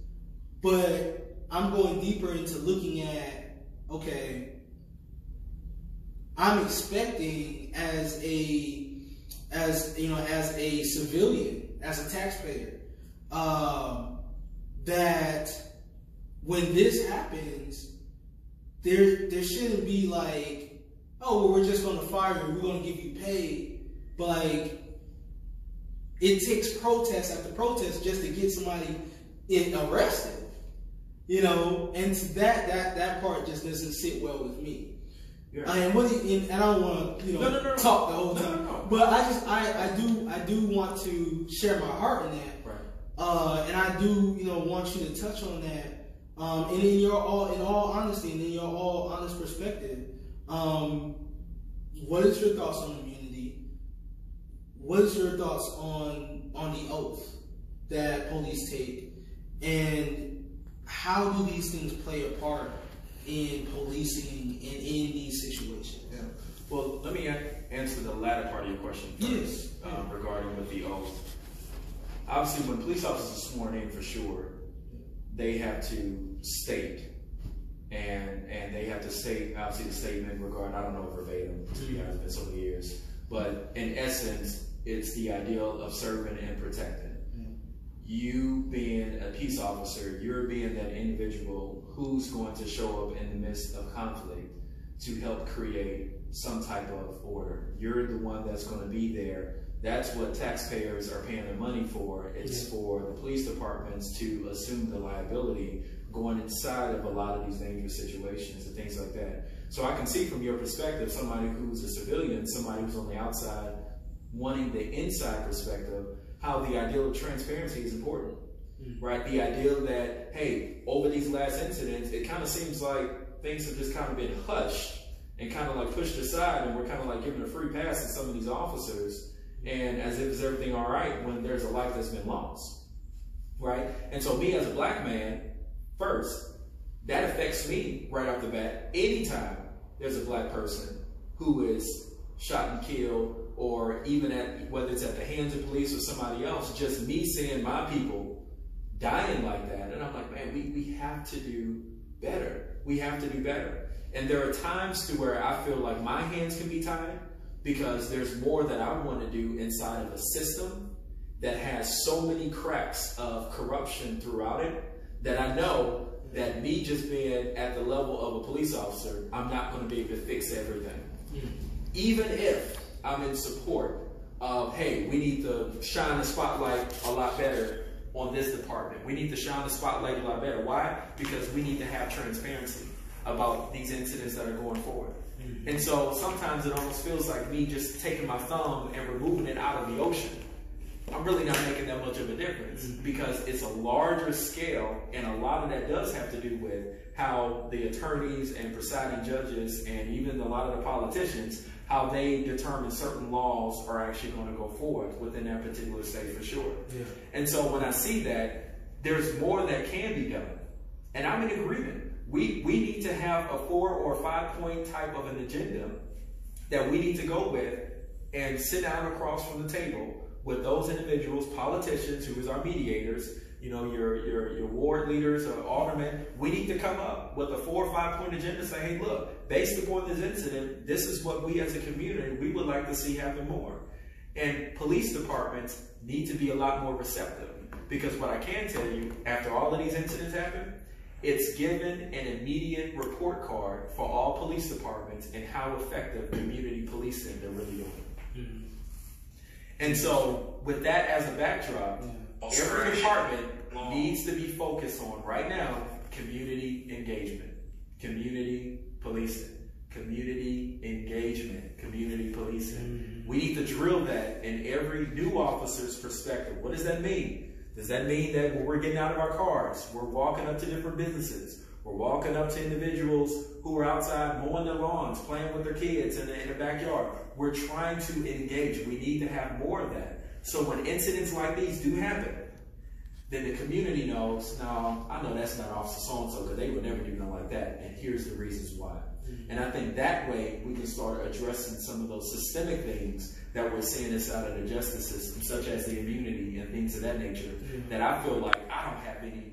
but I'm going deeper into looking at, okay, I'm expecting as a civilian, as a taxpayer, that when this happens, there shouldn't be like, oh, well, we're just going to fire you, we're going to give you pay. But like, it takes protest after protest just to get somebody arrested, you know. And that part just doesn't sit well with me. Yeah. And I don't want to, you know, talk the whole time. But I do want to share my heart in that. Right. And I do, you know, want you to touch on that. And in all honesty, and in your all honest perspective, what is your thoughts on immunity? What is your thoughts on the oath that police take, and how do these things play a part in policing and in these situations?
Yeah. Well, let me answer the latter part of your question first,
yes.
Regarding with the oath. Obviously, when police officers are sworn in, for sure, they have to state, and they have to state, obviously, the statement regarding, I don't know verbatim, to be honest, it's been so many years, but in essence, it's the ideal of serving and protecting. You being a peace officer, you're being that individual who's going to show up in the midst of conflict to help create some type of order. You're the one that's going to be there. That's what taxpayers are paying their money for. It's for the police departments to assume the liability going inside of a lot of these dangerous situations and things like that. So I can see from your perspective, somebody who's a civilian, somebody who's on the outside, wanting the inside perspective, how the ideal of transparency is important, right? The ideal that, hey, over these last incidents, it kind of seems like things have just kind of been hushed and kind of like pushed aside, and we're kind of like giving a free pass to some of these officers, and as if it's everything all right when there's a life that's been lost, right? And so me as a black man, first, that affects me right off the bat. Anytime there's a black person who is shot and killed, or even whether it's at the hands of police or somebody else, just me seeing my people dying like that, and I'm like, man, we have to do better. We have to do better. And there are times to where I feel like my hands can be tied, because there's more that I want to do inside of a system that has so many cracks of corruption throughout it, that I know that me just being at the level of a police officer, I'm not going to be able to fix everything. Even if I'm in support of, hey, we need to shine the spotlight a lot better on this department. We need to shine the spotlight a lot better. Why? Because we need to have transparency about these incidents that are going forward. And so sometimes it almost feels like me just taking my thumb and removing it out of the ocean. I'm really not making that much of a difference, because it's a larger scale, and a lot of that does have to do with how the attorneys and presiding judges and even a lot of the politicians, how they determine certain laws are actually going to go forward within that particular state, for sure. And so when I see that, there's more that can be done, and I'm in agreement. We need to have a 4 or 5 point type of an agenda that we need to go with and sit down across from the table with those individuals, politicians, who is our mediators, you know, your ward leaders or aldermen. We need to come up with a 4 or 5 point agenda, say, hey, look, based upon this incident, this is what we as a community, we would like to see happen more. And police departments need to be a lot more receptive, because what I can tell you, after all of these incidents happen, it's given an immediate report card for all police departments and how effective community policing they're really doing. And so, with that as a backdrop, every department needs to be focused on, right now, community engagement, community policing, community engagement, community policing. We need to drill that in every new officer's perspective. What does that mean? Does that mean that when we're getting out of our cars, we're walking up to different businesses, we're walking up to individuals who are outside mowing their lawns, playing with their kids in the backyard? We're trying to engage. We need to have more of that. So when incidents like these do happen, then the community knows, no, I know that's not Officer so-and-so because they would never do nothing like that, and here's the reasons why. And I think that way we can start addressing some of those systemic things that we're seeing inside of the justice system, such as the immunity and things of that nature, that I feel like I don't have any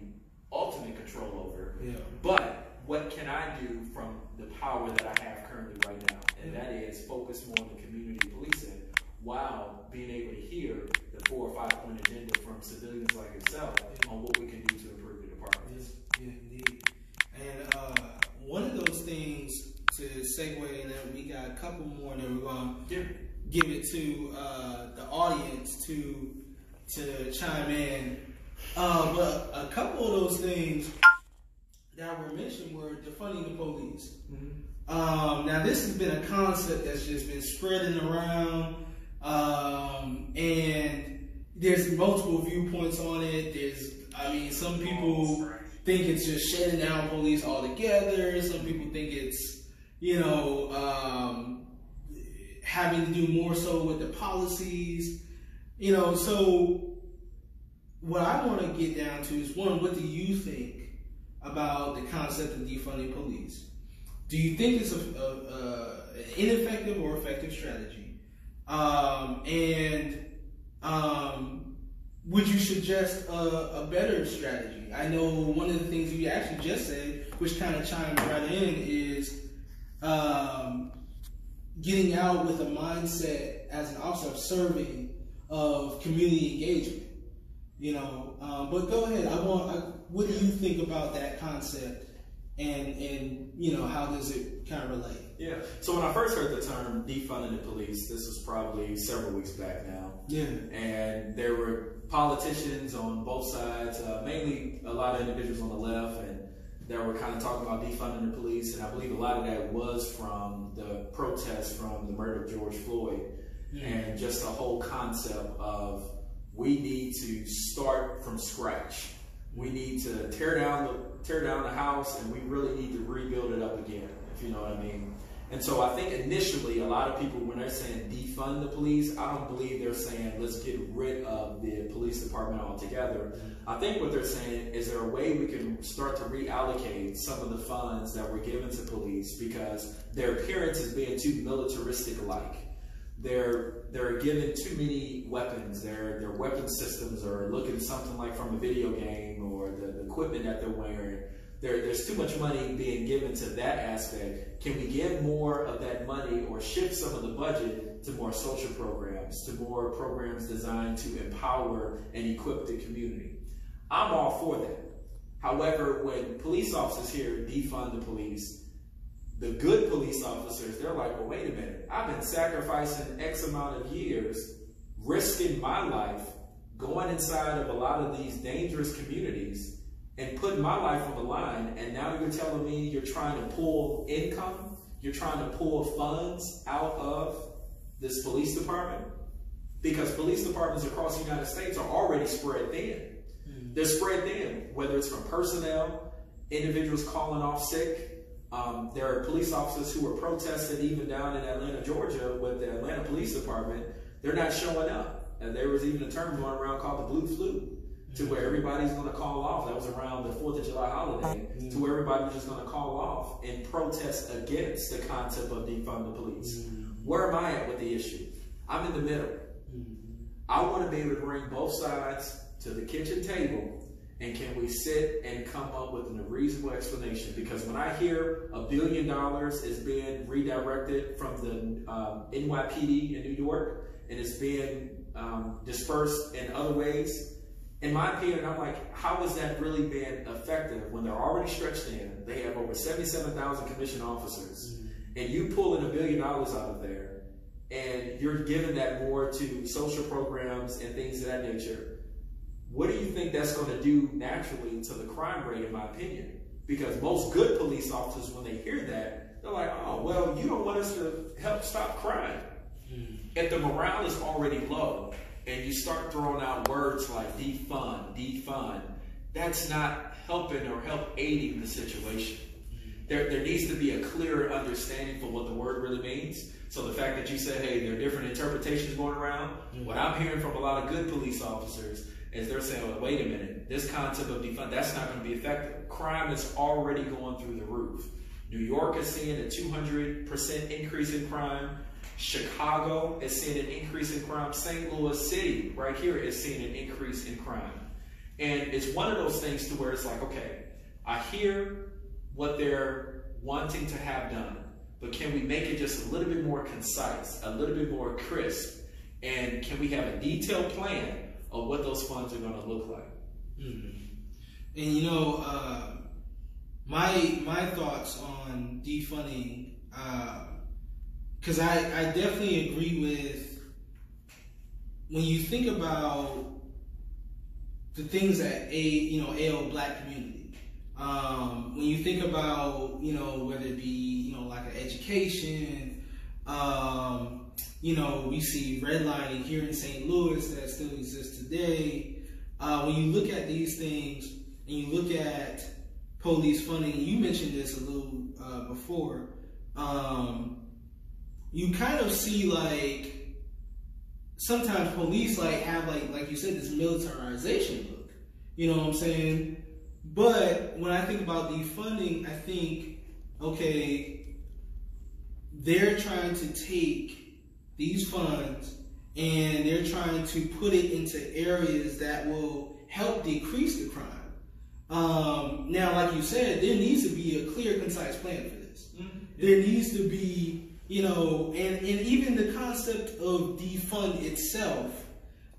ultimate control over. But what can I do from the power that I have currently right now? And that is focus more on the community policing while being able to hear the 4 or 5 point agenda from civilians like yourself on what we can do to improve the department.
Yeah, indeed. And one of those things to segue, and then we got a couple more that we're going to give it to the audience to chime in. But a couple of those things that were mentioned were defunding the police. Now, this has been a concept that's just been spreading around, and there's multiple viewpoints on it. Some people think it's just shutting down police altogether. Some people think it's, having to do more so with the policies. So what I want to get down to is, one, what do you think about the concept of defunding police? Do you think it's an ineffective or effective strategy? Would you suggest a better strategy? I know one of the things you actually just said, which kind of chimes right in, is getting out with a mindset as an officer of serving, of community engagement. But go ahead. What do you think about that concept, and how does it kind of relate?
Yeah. So when I first heard the term defunding the police, this was probably several weeks back now. Yeah. And there were politicians on both sides, mainly a lot of individuals on the left, and that were kind of talking about defunding the police. And I believe a lot of that was from the protests from the murder of George Floyd, and just the whole concept of we need to start from scratch. We need to tear down the house, and we really need to rebuild it up again, if you know what I mean. And so I think initially a lot of people, when they're saying defund the police, I don't believe they're saying let's get rid of the police department altogether. I think what they're saying is there a way we can start to reallocate some of the funds that were given to police, because their appearance is being too militaristic-like. They're given too many weapons. Their weapon systems are looking something like from a video game, or the equipment that they're wearing. There's too much money being given to that aspect. Can we give more of that money, or shift some of the budget to more social programs, to more programs designed to empower and equip the community? I'm all for that. However, when police officers hear defund the police, the good police officers, they're like, well, wait a minute. I've been sacrificing X amount of years, risking my life, going inside of a lot of these dangerous communities, and putting my life on the line, and now you're telling me you're trying to pull income, you're trying to pull funds out of this police department? Because police departments across the United States are already spread thin. They're spread thin, whether it's from personnel, individuals calling off sick. There are police officers who were protesting even down in Atlanta, Georgia, with the Atlanta Police Department. They're not showing up. And there was even a term going around called the blue flu, to where everybody's going to call off. That was around the 4th of July holiday, to where everybody was just going to call off and protest against the concept of defund the police. Where am I at with the issue? I'm in the middle. I want to be able to bring both sides to the kitchen table, and can we sit and come up with a reasonable explanation? Because when I hear $1 billion is being redirected from the NYPD in New York, and it's being dispersed in other ways, in my opinion, I'm like, how is that really being effective when they're already stretched in? They have over 77,000 commissioned officers, and you pulling $1 billion out of there, and you're giving that more to social programs and things of that nature. What do you think that's going to do naturally to the crime rate, in my opinion? Because most good police officers, when they hear that, they're like, oh, well, you don't want us to help stop crime. If the morale is already low, and you start throwing out words like defund, defund, that's not helping or aiding the situation. There needs to be a clearer understanding for what the word really means. So the fact that you said, hey, there are different interpretations going around, what I'm hearing from a lot of good police officers, is they're saying, well, wait a minute, this concept of defund, that's not going to be effective. Crime is already going through the roof. New York is seeing a 200% increase in crime. Chicago is seeing an increase in crime. St. Louis City, right here, is seeing an increase in crime. And it's one of those things to where it's like, okay, I hear what they're wanting to have done, but can we make it just a little bit more concise, a little bit more crisp? And can we have a detailed plan of what those funds are going to look like?
Mm-hmm. And you know, my thoughts on defunding, because I definitely agree with, when you think about the things that ail black community, when you think about, whether it be, like an education, we see redlining here in St. Louis that still exists today. When you look at these things and you look at police funding, you mentioned this a little before, you kind of see like sometimes police have like you said, this militarization look. You know what I'm saying? But when I think about defunding, I think, okay, they're trying to take these funds and they're trying to put it into areas that will help decrease the crime. Now, like you said, there needs to be a clear, concise plan for this. Mm-hmm. There needs to be, and even the concept of defund itself,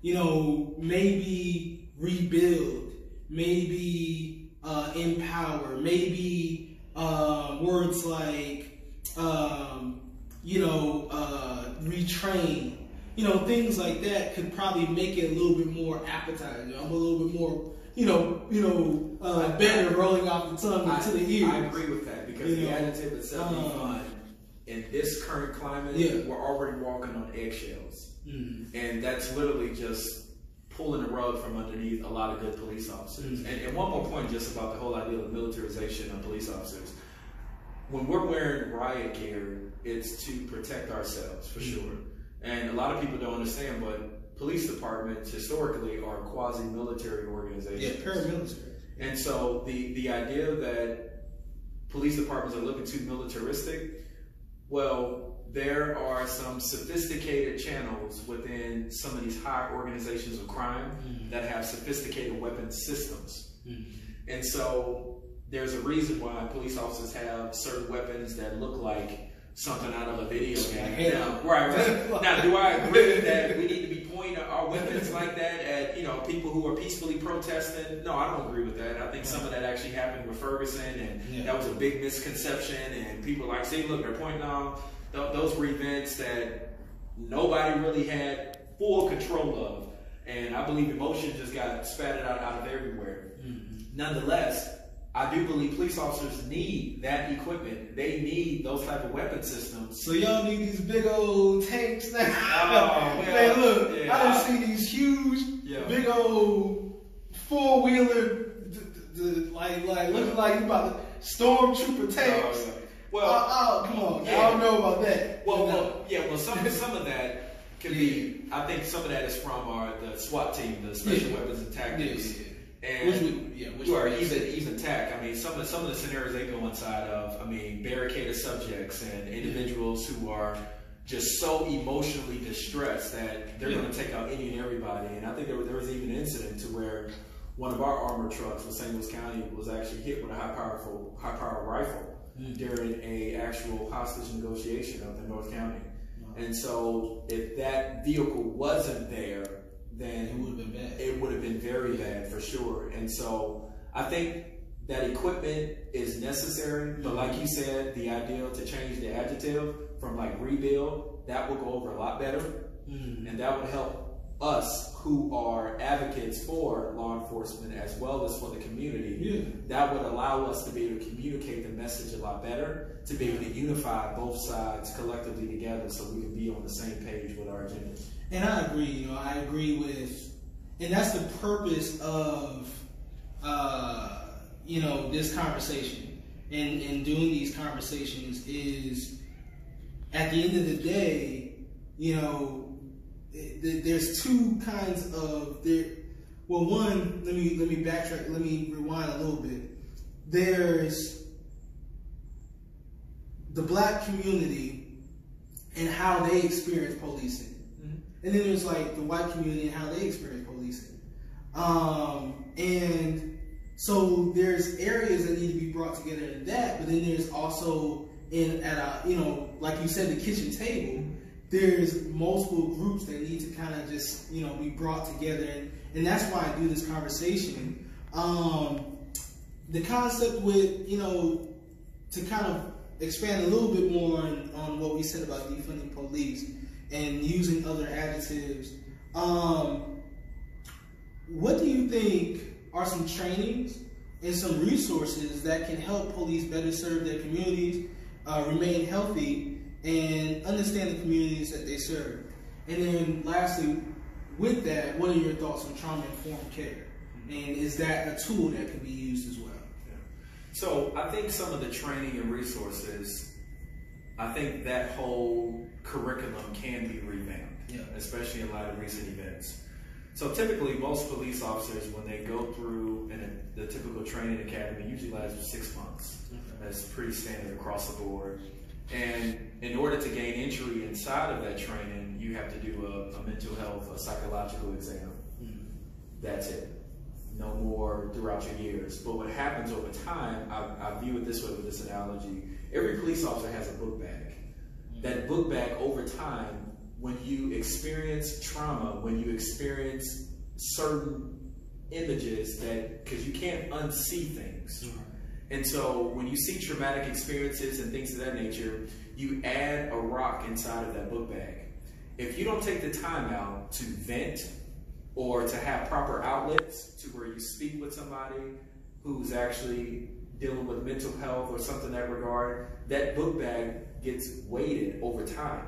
maybe rebuild, maybe empower, maybe words like, retrain, things like that could probably make it a little bit more appetizing. I'm a little bit more, better rolling off the tongue into the ears.
I agree with that, because the adjective itself, defund, in this current climate, we're already walking on eggshells. Mm-hmm. And that's literally just pulling the rug from underneath a lot of good police officers. Mm-hmm. And one more point just about the whole idea of militarization of police officers. When we're wearing riot gear, it's to protect ourselves, for sure. And a lot of people don't understand, but police departments historically are quasi-military organizations.
Yeah, paramilitary.
And so the idea that police departments are looking too militaristic, well, there are some sophisticated channels within some of these high organizations of crime that have sophisticated weapons systems. And so there's a reason why police officers have certain weapons that look like something out of a video game. Now, right. Now, do I agree that we need to be pointing our weapons like that at people who are peacefully protesting? No, I don't agree with that. I think some of that actually happened with Ferguson, and that was a big misconception. And people are like, see, look, they're pointing on those were events that nobody really had full control of, and I believe emotion just got spattered out of everywhere. Nonetheless, I do believe police officers need that equipment. They need those type of weapon systems.
So y'all need these big old tanks now. Man, look, I done see these huge, big old four-wheeler, like looking like you about to stormtrooper tanks. Well, come on, I don't know about that.
Well, some of that could be. I think some of that is from the SWAT team, the Special Weapons and Tactics. And even TAC. I mean, some of the scenarios they go inside of. I mean, barricaded subjects and individuals who are just so emotionally distressed that they're going to take out any and everybody. And I think there was even an incident to where one of our armored trucks in St. Louis County was actually hit with a high-powered rifle during a actual hostage negotiation up in North County. And so, if that vehicle wasn't there, then
it would have been bad.
It would have been very bad for sure. And so I think that equipment is necessary, but like you said, the idea to change the adjective from like rebuild, that would go over a lot better. And that would help us who are advocates for law enforcement as well as for the community. That would allow us to be able to communicate the message a lot better, to be able to unify both sides collectively together so we can be on the same page with our agenda.
And I agree, I agree with, and that's the purpose of, this conversation and doing these conversations is, at the end of the day, there's two kinds of, Well, one, let me backtrack. Let me rewind a little bit. There's the black community and how they experience policing, and then there's like the white community and how they experience policing. And so there's areas that need to be brought together in that, but then there's also like you said, the kitchen table. There's multiple groups that need to kind of just, be brought together. And that's why I do this conversation. The concept with, to kind of expand a little bit more on what we said about defunding police and using other adjectives. What do you think are some trainings and some resources that can help police better serve their communities, remain healthy, and understand the communities that they serve? And then lastly, with that, what are your thoughts on trauma-informed care? And is that a tool that can be used as well?
Yeah. So I think some of the training and resources, I think that whole curriculum can be revamped, especially in light of recent events. So typically, most police officers, when they go through the typical training academy, usually lasts for 6 months. That's pretty standard across the board. And in order to gain entry inside of that training, you have to do a mental health, a psychological exam. That's it. No more throughout your years. But what happens over time, I view it this way with this analogy. Every police officer has a book bag. That book bag over time, when you experience trauma, when you experience certain images because you can't unsee things. And so when you see traumatic experiences and things of that nature, you add a rock inside of that book bag. If you don't take the time out to vent or to have proper outlets to where you speak with somebody who's actually dealing with mental health or something in that regard, that book bag gets weighted over time.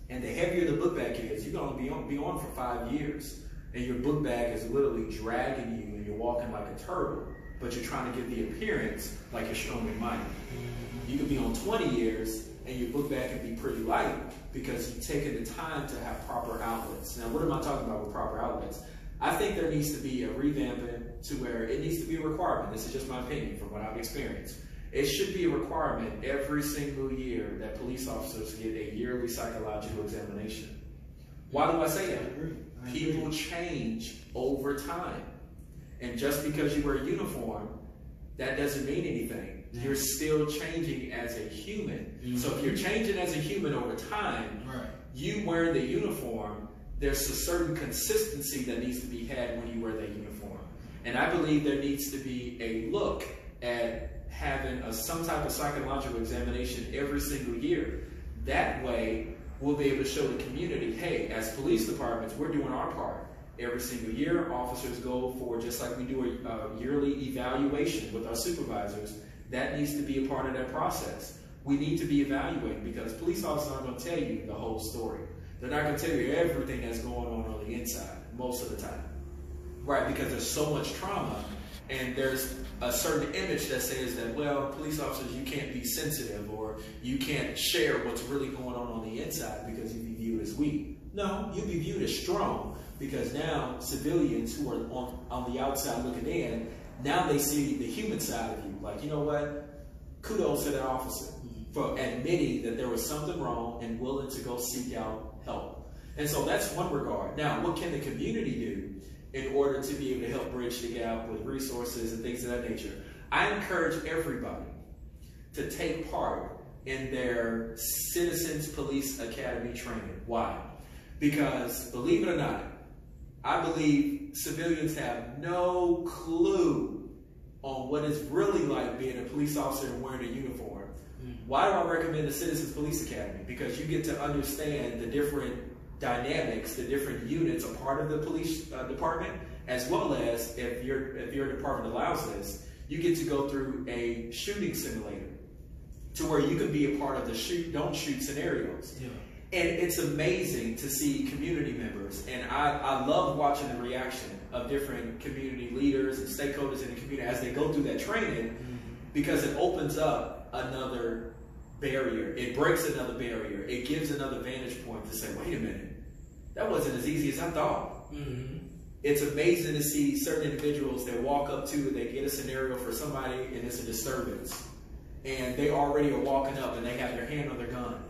And the heavier the book bag is, you're going to be on for 5 years. And your book bag is literally dragging you and you're walking like a turtle, but you're trying to give the appearance like you're strong in mind. You could be on 20 years and your book bag can be pretty light because you've taken the time to have proper outlets. Now, what am I talking about with proper outlets? I think there needs to be a revamping to where it needs to be a requirement. This is just my opinion from what I've experienced. It should be a requirement every single year that police officers get a yearly psychological examination. Why do I say that? People change over time. And just because you wear a uniform, that doesn't mean anything. You're still changing as a human. So if you're changing as a human over time, you wearing the uniform, there's a certain consistency that needs to be had when you wear that uniform. And I believe there needs to be a look at having some type of psychological examination every single year. That way, we'll be able to show the community, hey, as police departments, we're doing our part. Every single year, officers go for, just like we do a yearly evaluation with our supervisors, that needs to be a part of that process. We need to be evaluating because police officers aren't going to tell you the whole story. They're not going to tell you everything that's going on the inside, most of the time. Right, because there's so much trauma and there's a certain image that says that, well, police officers, you can't be sensitive or you can't share what's really going on the inside because you'd be viewed as weak. No, you'd be viewed as strong because now civilians who are on the outside looking in, now they see the human side of you. Like, you know what? Kudos to that officer for admitting that there was something wrong and willing to go seek out help. And so that's one regard. Now, what can the community do in order to be able to help bridge the gap with resources and things of that nature? I encourage everybody to take part in their Citizens Police Academy training. Why? Because, believe it or not, I believe civilians have no clue on what it's really like being a police officer and wearing a uniform. Why do I recommend the Citizens Police Academy? Because you get to understand the different dynamics, the different units a part of the police department, as well as if your department allows this, you get to go through a shooting simulator to where you can be a part of the shoot, don't shoot scenarios. Yeah. And it's amazing to see community members, and I love watching the reaction of different community leaders and stakeholders in the community as they go through that training, because it opens up another barrier. It breaks another barrier. It gives another vantage point to say, wait a minute, that wasn't as easy as I thought. it's amazing to see certain individuals that walk up to, they get a scenario for somebody and it's a disturbance. And they already are walking up and they have their hand on their gun.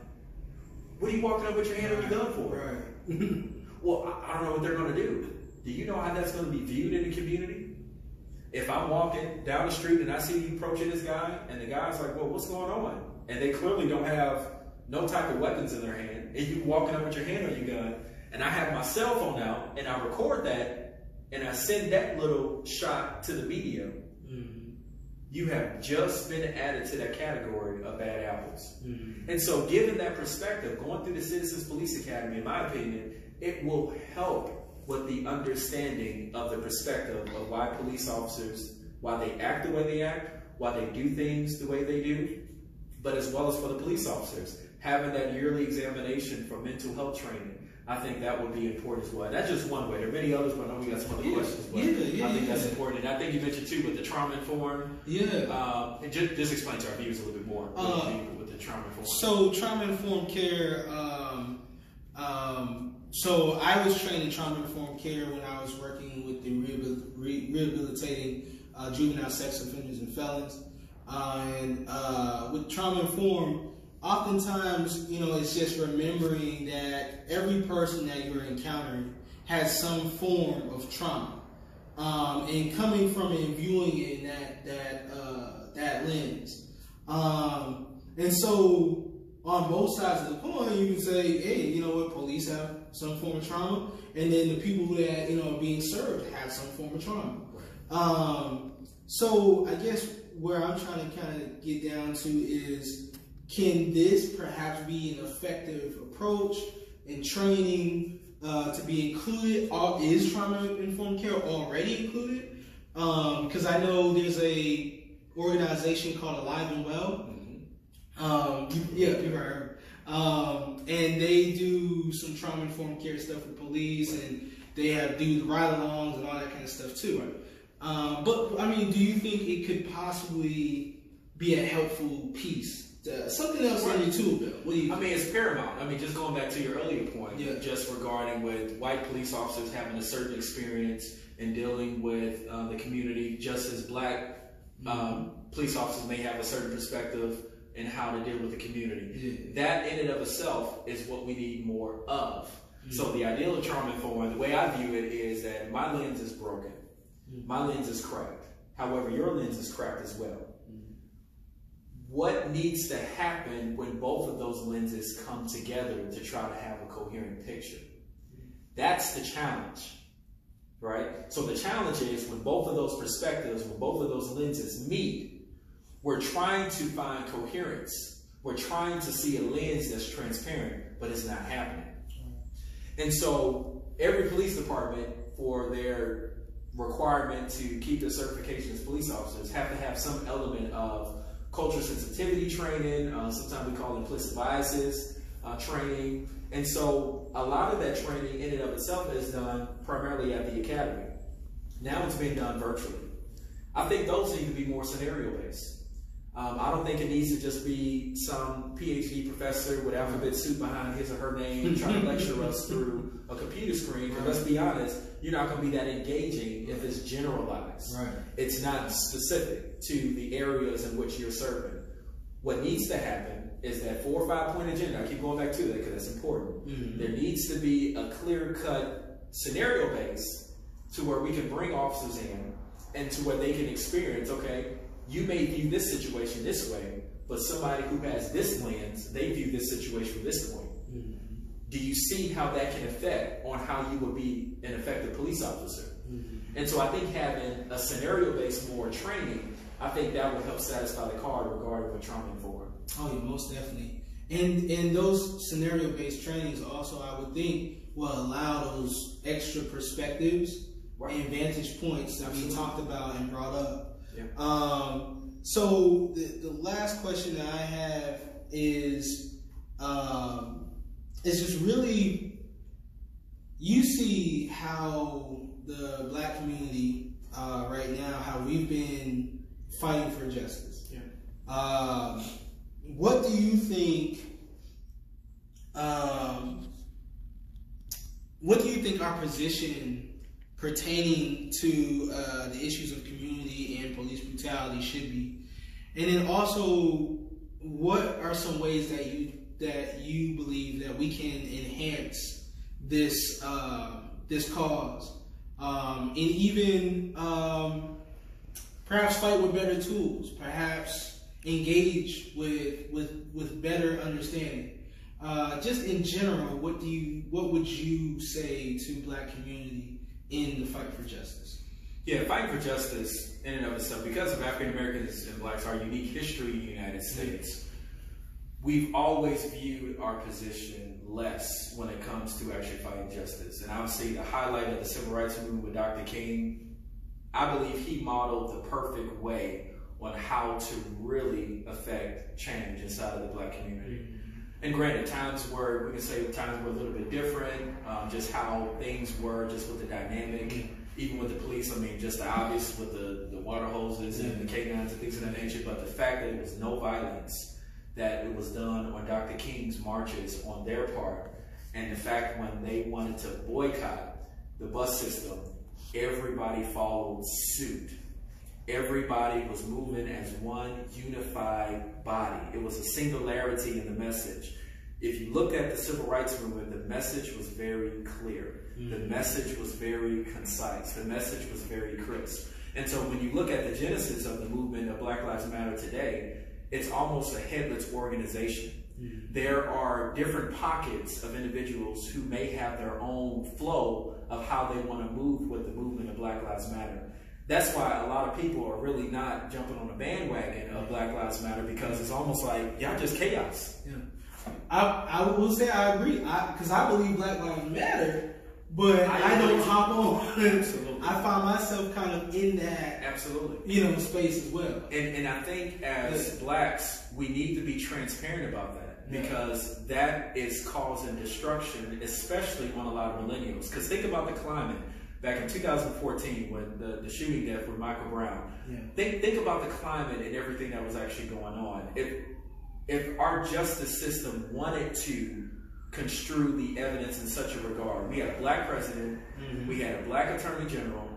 What are you walking up with your hand on your gun for?
Right.
Well, I don't know what they're going to do. Do you know how that's going to be viewed in the community? If I'm walking down the street and I see you approaching this guy and the guy's like, well, what's going on? And they clearly don't have no type of weapons in their hand, and you walking up with your hand on your gun, and I have my cell phone out and I record that and I send that little shot to the media, you have just been added to that category of bad apples. And so given that perspective, going through the Citizens Police Academy, in my opinion, it will help with the understanding of the perspective of why police officers, why they act the way they act, why they do things the way they do, but as well as for the police officers. Having that yearly examination for mental health training, I think that would be important as well. And that's just one way. There are many others, but I know we got some other questions. But I think that's important. And I think you mentioned too with the trauma-informed. And just explain to our viewers a little bit more with the trauma-informed.
So trauma-informed care. So I was trained in trauma-informed care when I was working with the rehabilitating juvenile sex offenders and felons. With trauma-informed, oftentimes, it's just remembering that every person that you're encountering has some form of trauma, and coming from it and viewing it in that lens. And so, on both sides of the coin, you can say, hey, you know what, police have some form of trauma, and then the people that are being served have some form of trauma. So I guess where I'm trying to kind of get down to is, can this perhaps be an effective approach in training to be included? Is trauma-informed care already included? Because I know there's a organization called Alive and Well. People heard. And they do some trauma-informed care stuff with police, and they do the ride-alongs and all that kind of stuff too. But I mean, do you think it could possibly be a helpful piece? Something else on your tool belt. What do you think?
I mean, it's paramount. I mean, just going back to your earlier point, just regarding with white police officers having a certain experience in dealing with the community, just as black police officers may have a certain perspective in how to deal with the community. That in and of itself is what we need more of. So the ideal of trauma-informed, the way I view it is that my lens is broken. My lens is cracked. However, your lens is cracked as well. What needs to happen when both of those lenses come together to try to have a coherent picture? That's the challenge, right? So the challenge is when both of those perspectives, when both of those lenses meet, we're trying to find coherence. We're trying to see a lens that's transparent, but it's not happening. And so every police department, for their requirement to keep their certification as police officers, have to have some element of cultural sensitivity training, sometimes we call implicit biases training. And so a lot of that training in and of itself is done primarily at the academy. Now it's being done virtually. I think those need to be more scenario-based. I don't think it needs to just be some PhD professor with alphabet soup behind his or her name trying to lecture us through a computer screen. Because let's be honest, you're not going to be that engaging if it's generalized. It's not specific to the areas in which you're serving. What needs to happen is that 4 or 5 point agenda. I keep going back to that because that's important. There needs to be a clear-cut scenario base to where we can bring officers in and to where they can experience, okay, you may view this situation this way, but somebody who has this lens, they view this situation from this point. Do you see how that can affect on how you would be an effective police officer? And so I think having a scenario-based more training, I think that will help satisfy the card regarding what trauma-informed.
Oh, yeah, most definitely. And those scenario-based trainings also, I would think, will allow those extra perspectives and vantage points that we talked about and brought up. So the last question that I have is just really, you see how the black community right now, how we've been fighting for justice. What do you think? What do you think our position pertaining to the issues of community and police brutality should be? And then also, what are some ways that you believe that we can enhance this this cause, and even perhaps fight with better tools, perhaps engage with better understanding? Just in general, what would you say to Black community in the fight for justice?
Yeah, fighting for justice in and of itself, because of African Americans and Blacks, our unique history in the United States, we've always viewed our position less when it comes to actually fighting justice. And obviously the highlight of the Civil Rights Movement with Dr. King, I believe he modeled the perfect way on how to really affect change inside of the Black community. And granted, times were, we can say times were a little bit different, just how things were, just with the dynamic, even with the police. I mean, just the obvious with the water hoses and the K9s and things of that nature, but the fact that it was no violence, that it was done on Dr. King's marches on their part, and the fact when they wanted to boycott the bus system, everybody followed suit. Everybody was moving as one unified body. It was a singularity in the message. If you look at the Civil Rights Movement, the message was very clear. The message was very concise. The message was very crisp. And so when you look at the genesis of the movement of Black Lives Matter today, it's almost a headless organization. There are different pockets of individuals who may have their own flow of how they want to move with the movement of Black Lives Matter. That's why a lot of people are really not jumping on the bandwagon of Black Lives Matter, because it's almost like, y'all just chaos.
Yeah. I will say I agree, because I believe Black Lives Matter, but I don't hop on.
Absolutely.
I find myself kind of in that space as well.
And I think as Blacks, we need to be transparent about that, because that is causing destruction, especially on a lot of millennials. Because think about the climate. Back in 2014, when the shooting death with Michael Brown, think about the climate and everything that was actually going on. If our justice system wanted to construe the evidence in such a regard, we had a Black president, we had a Black attorney general,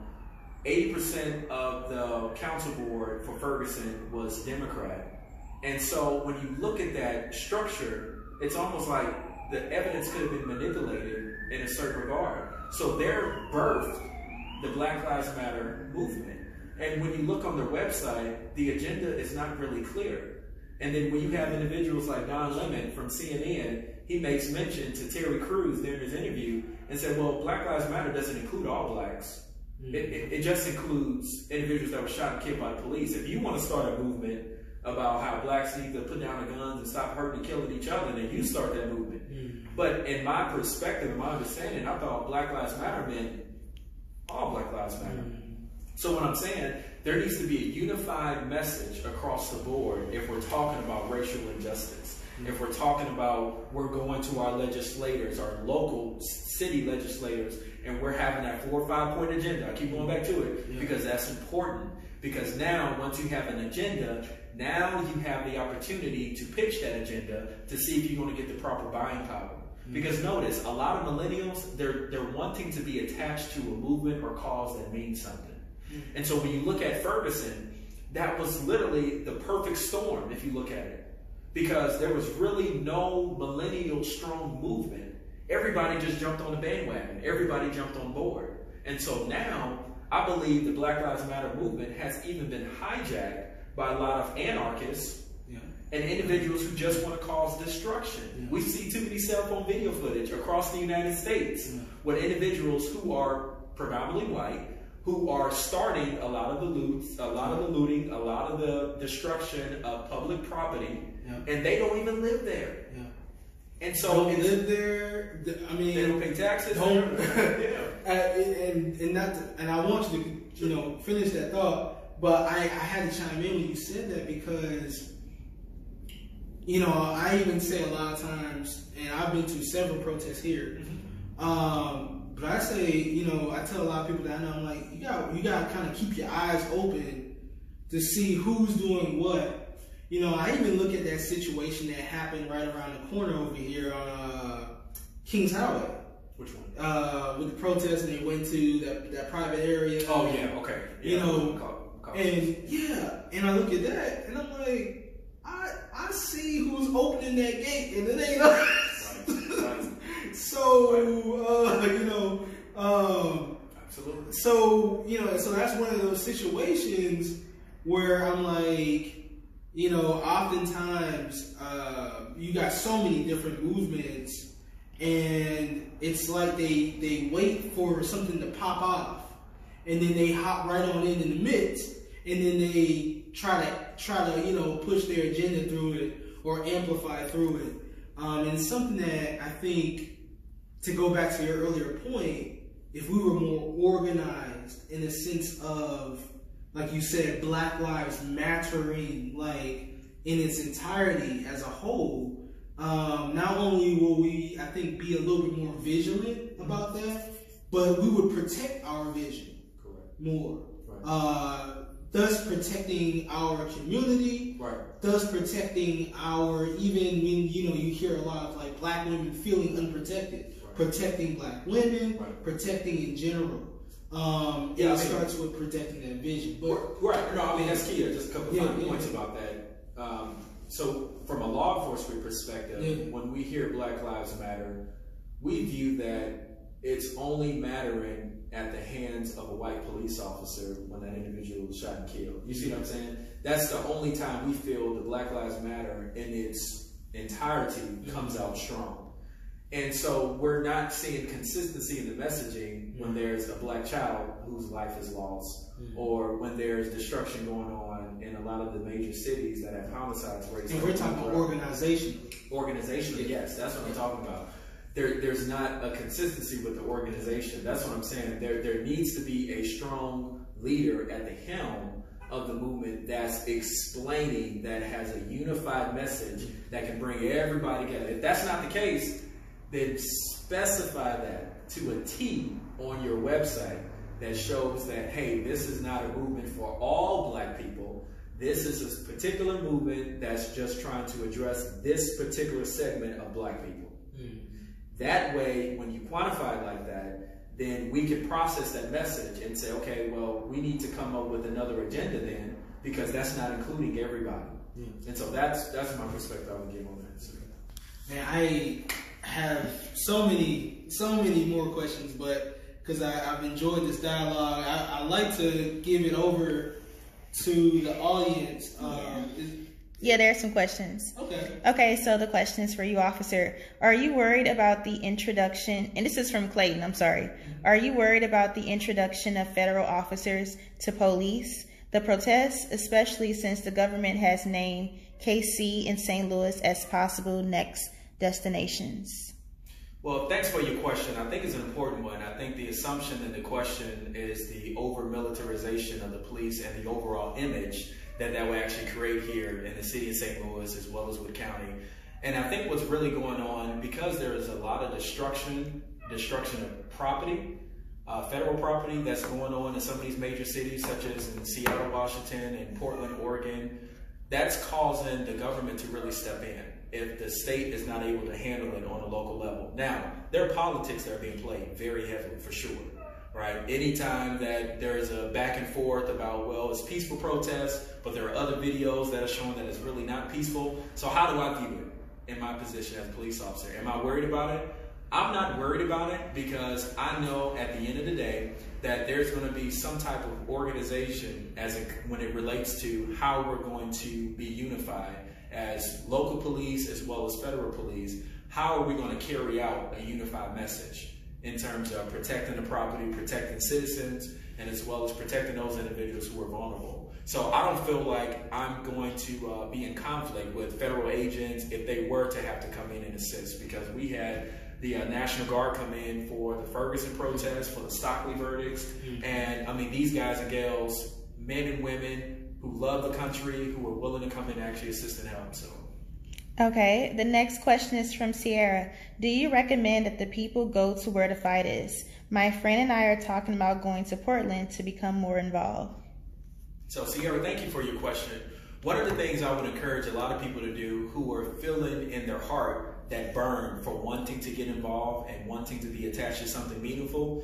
80% of the council board for Ferguson was Democrat. And so when you look at that structure, it's almost like the evidence could have been manipulated in a certain regard. So they're birthed the Black Lives Matter movement. And when you look on their website, the agenda is not really clear. And then when you have individuals like Don Lemon from CNN, he makes mention to Terry Crews during his interview and said, well, Black Lives Matter doesn't include all Blacks. It just includes individuals that were shot and killed by the police. If you want to start a movement about how Blacks need to put down the guns and stop hurting and killing each other, then you start that movement. But in my perspective, in my understanding, I thought Black Lives Matter meant all Black Lives Matter. So what I'm saying, there needs to be a unified message across the board if we're talking about racial injustice. If we're talking about we're going to our legislators, our local city legislators, and we're having that 4 or 5 point agenda. I keep going back to it because that's important. Because now, once you have an agenda, now you have the opportunity to pitch that agenda to see if you're going to get the proper buying power. Because notice, a lot of millennials, they're wanting to be attached to a movement or cause that means something. And so when you look at Ferguson, that was literally the perfect storm if you look at it. Because there was really no millennial strong movement. Everybody just jumped on the bandwagon. Everybody jumped on board. And so now, I believe the Black Lives Matter movement has even been hijacked by a lot of anarchists and individuals who just want to cause destruction. We see too many cell phone video footage across the United States with individuals who are predominantly white, who are starting a lot of the looting, a lot of the destruction of public property, and they don't even live there. And so
don't live there. I mean,
they don't pay taxes.
And I want you to finish that thought, but I had to chime in when you said that, because I even say a lot of times, and I've been to several protests here. But I say, I tell a lot of people that I know, I'm like, you got to kind of keep your eyes open to see who's doing what. I even look at that situation that happened right around the corner over here on Kings Highway.
Which one?
With the protest, and they went to that private area.
Oh yeah, okay. Yeah.
You know, and and I look at that, and I'm like, I see who's opening that gate, and it ain't us. Right. So you know,
absolutely.
So you know, so that's one of those situations where I'm like, you know, oftentimes you got so many different movements, and it's like they wait for something to pop off, and then they hop right on in the midst, and then they try to you know, push their agenda through it or amplify through it. And it's something that I think, to go back to your earlier point, if we were more organized in the sense of, like you said, Black Lives Mattering, like in its entirety as a whole, not only will we, I think, be a little bit more vigilant about that, but we would protect our vision more. Right. Thus protecting our community, right. Thus protecting our, even when, you know, you hear a lot of like Black women feeling unprotected, right. Protecting Black women, right. Protecting in general. It starts with protecting that vision. But
right, no, I mean that's key. Just a couple of points about that. So from a law enforcement perspective, when we hear Black Lives Matter, we view that it's only mattering at the hands of a white police officer when that individual was shot and killed. You see what I'm saying? That's the only time we feel the Black Lives Matter in its entirety comes out strong. And so we're not seeing consistency in the messaging when there's a Black child whose life is lost, or when there's destruction going on in a lot of the major cities that have homicides rates.
And we're talking about organizationally.
Organizationally, yes, that's what I'm talking about. There's not a consistency with the organization. That's what I'm saying. There needs to be a strong leader at the helm of the movement that's explaining, that has a unified message that can bring everybody together. If that's not the case, then specify that to a T on your website that shows that, hey, this is not a movement for all Black people. This is a particular movement that's just trying to address this particular segment of Black people. That way, when you quantify it like that, then we can process that message and say, okay, well, we need to come up with another agenda then, because that's not including everybody. And so that's my perspective I would give on that. So.
Man, I have so many more questions, but because I've enjoyed this dialogue, I like to give it over to the audience.
Yeah, there are some questions. Okay, so the question is for you, officer. Are you worried about the introduction, and this is from Clayton, I'm sorry. Are you worried about the introduction of federal officers to police? The protests, especially since the government has named KC and St. Louis as possible next destinations.
Well, thanks for your question. I think it's an important one. I think the assumption in the question is the over-militarization of the police and the overall image that will actually create here in the city of St. Louis as well as Wood County. And I think what's really going on, because there is a lot of destruction of property, federal property that's going on in some of these major cities, such as in Seattle, Washington, and Portland, Oregon, that's causing the government to really step in if the state is not able to handle it on a local level. Now, there are politics that are being played very heavily, for sure. Right? Anytime that there is a back and forth about, well, it's peaceful protest, but there are other videos that are showing that it's really not peaceful. So how do I view it in my position as a police officer? Am I worried about it? I'm not worried about it, because I know at the end of the day that there's going to be some type of organization when it relates to how we're going to be unified as local police as well as federal police. How are we going to carry out a unified message in terms of protecting the property, protecting citizens, and as well as protecting those individuals who are vulnerable? So I don't feel like I'm going to be in conflict with federal agents if they were to have to come in and assist, because we had the National Guard come in for the Ferguson protest, for the Stockley verdicts, and I mean, these guys and gals, men and women who love the country, who are willing to come in and actually assist and help. So.
Okay, the next question is from Sierra. Do you recommend that the people go to where the fight is? My friend and I are talking about going to Portland to become more involved.
So Sierra, thank you for your question. One of the things I would encourage a lot of people to do who are feeling in their heart that burn for wanting to get involved and wanting to be attached to something meaningful,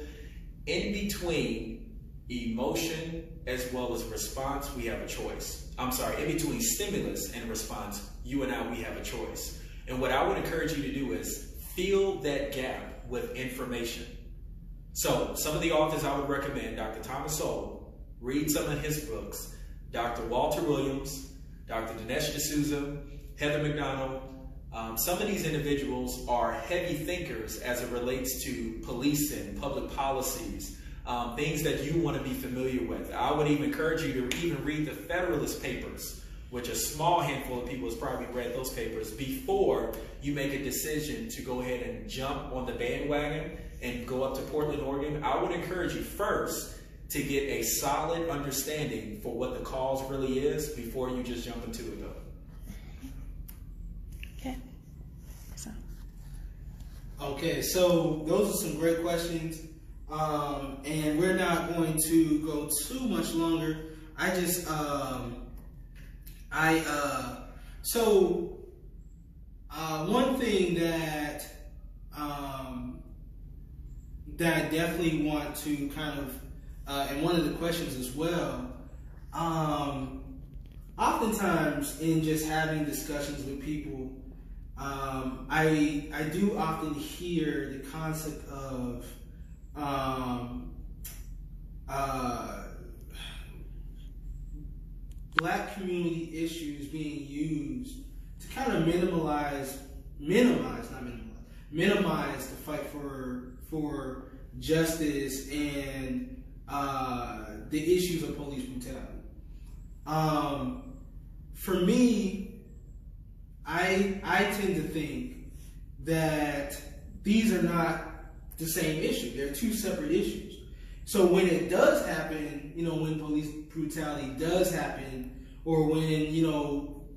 in between emotion as well as response, we have a choice. I'm sorry, in between stimulus and response, you and I, we have a choice. And what I would encourage you to do is fill that gap with information. So some of the authors I would recommend: Dr. Thomas Sowell, read some of his books, Dr. Walter Williams, Dr. Dinesh D'Souza, Heather McDonald. Some of these individuals are heavy thinkers as it relates to policing, public policies, things that you want to be familiar with. I would even encourage you to even read the Federalist Papers, which a small handful of people has probably read those papers, before you make a decision to go ahead and jump on the bandwagon and go up to Portland, Oregon. I would encourage you first to get a solid understanding for what the cause really is before you just jump into it, though.
Okay, so those are some great questions, and we're not going to go too much longer. One thing that that I definitely want to kind of, and one of the questions as well, oftentimes in just having discussions with people, I do often hear the concept of Black community issues being used to kind of minimize the fight for justice and the issues of police brutality. For me, I tend to think that these are not the same issue. They're two separate issues. So when it does happen, when police brutality does happen, or when,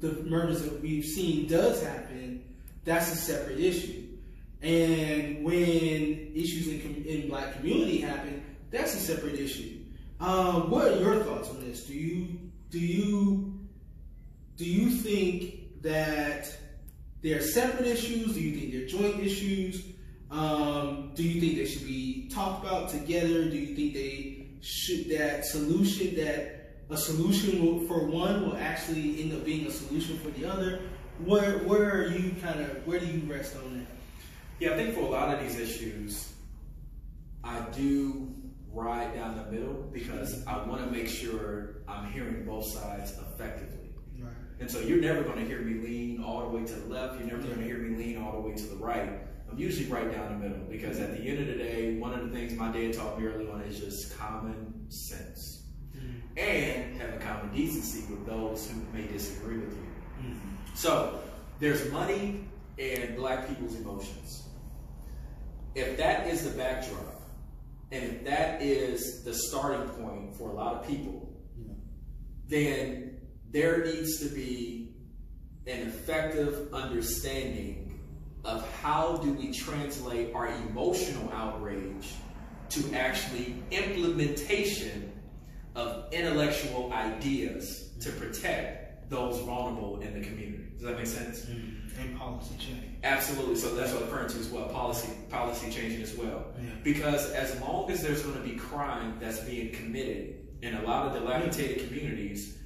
the murders that we've seen does happen, that's a separate issue. And when issues in Black community happen, that's a separate issue. What are your thoughts on this? Do you think that they're separate issues? Do you think they're joint issues? Do you think they should be talked about together? Do you think a solution for one will actually end up being a solution for the other? Where do you rest on that?
Yeah, I think for a lot of these issues, I do ride down the middle because I want to make sure I'm hearing both sides effectively.
Right.
And so you're never going to hear me lean all the way to the left. You're never going to hear me lean all the way to the right. I'm usually right down the middle because at the end of the day, one of the things my dad taught me early on is just common sense and having common decency with those who may disagree with you. So there's money and Black people's emotions. If that is the backdrop, and if that is the starting point for a lot of people, then there needs to be an effective understanding of how do we translate our emotional outrage to actually implementation of intellectual ideas to protect those vulnerable in the community. Does that make sense?
And policy change.
Absolutely. So that's what I'm referring to as well. Policy changing as well.
Yeah.
Because as long as there's going to be crime that's being committed in a lot of dilapidated communities,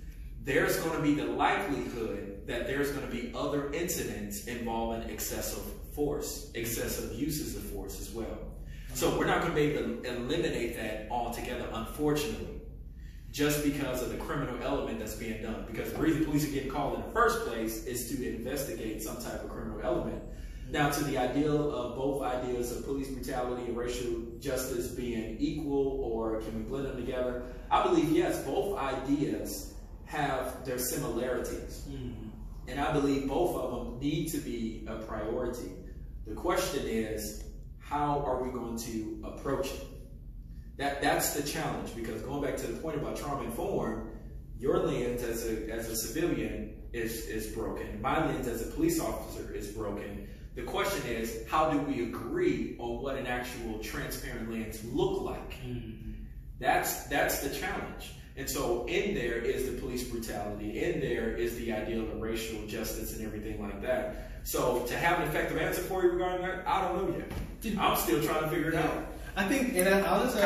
there's going to be the likelihood that there's going to be other incidents involving excessive force, excessive uses of force as well. So we're not going to be able to eliminate that altogether, unfortunately, just because of the criminal element that's being done. Because the reason police are getting called in the first place is to investigate some type of criminal element. Now, to the ideal of both ideas of police brutality and racial justice being equal, or can we blend them together? I believe, yes, both ideas have their similarities. And I believe both of them need to be a priority. The question is, how are we going to approach it? That's the challenge, because going back to the point about trauma-informed, your lens as a civilian is broken. My lens as a police officer is broken. The question is, how do we agree on what an actual transparent lens look like? That's the challenge. And so in there is the police brutality. In there is the ideal of racial justice and everything like that. So to have an effective answer for you regarding that, I don't know yet. I'm still trying to figure it out.
I think, and honestly,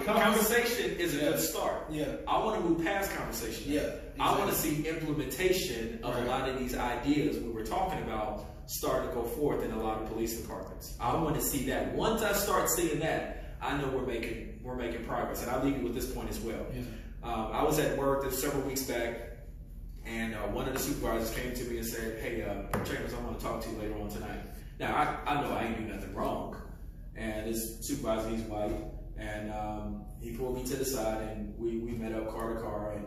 conversation is a good start.
Yeah.
I want to move past conversation.
Yeah. Exactly.
I want to see implementation of a lot of these ideas we were talking about start to go forth in a lot of police departments. I want to see that. Once I start seeing that, I know we're making progress. And I'll leave you with this point as well. Yeah. I was at work several weeks back, and one of the supervisors came to me and said, "Hey, Chambers, I want to talk to you later on tonight." Now, I know I ain't do nothing wrong. And this supervisor, he's white, and he pulled me to the side, and we met up car to car, and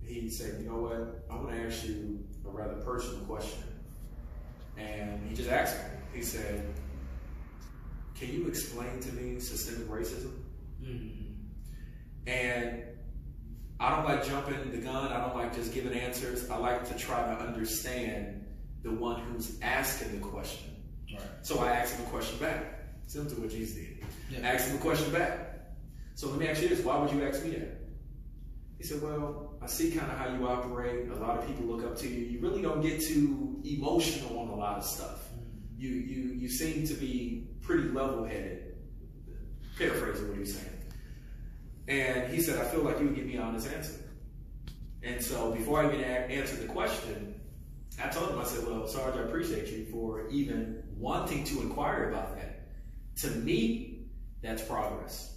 he said, "You know what, I want to ask you a rather personal question." And he just asked me, he said, "Can you explain to me systemic racism?" And I don't like jumping the gun. I don't like just giving answers. I like to try to understand the one who's asking the question. Right. So I asked him a question back. Similar to what Jesus did. Yeah. I asked him a question back. So let me ask you this. Why would you ask me that? He said, "Well, I see kind of how you operate. A lot of people look up to you. You really don't get too emotional on a lot of stuff. You seem to be pretty level-headed." Paraphrasing what he was saying. And he said, "I feel like you would give me an honest answer." And so before I even answered the question, I told him, I said, "Well, Sarge, I appreciate you for even wanting to inquire about that. To me, that's progress.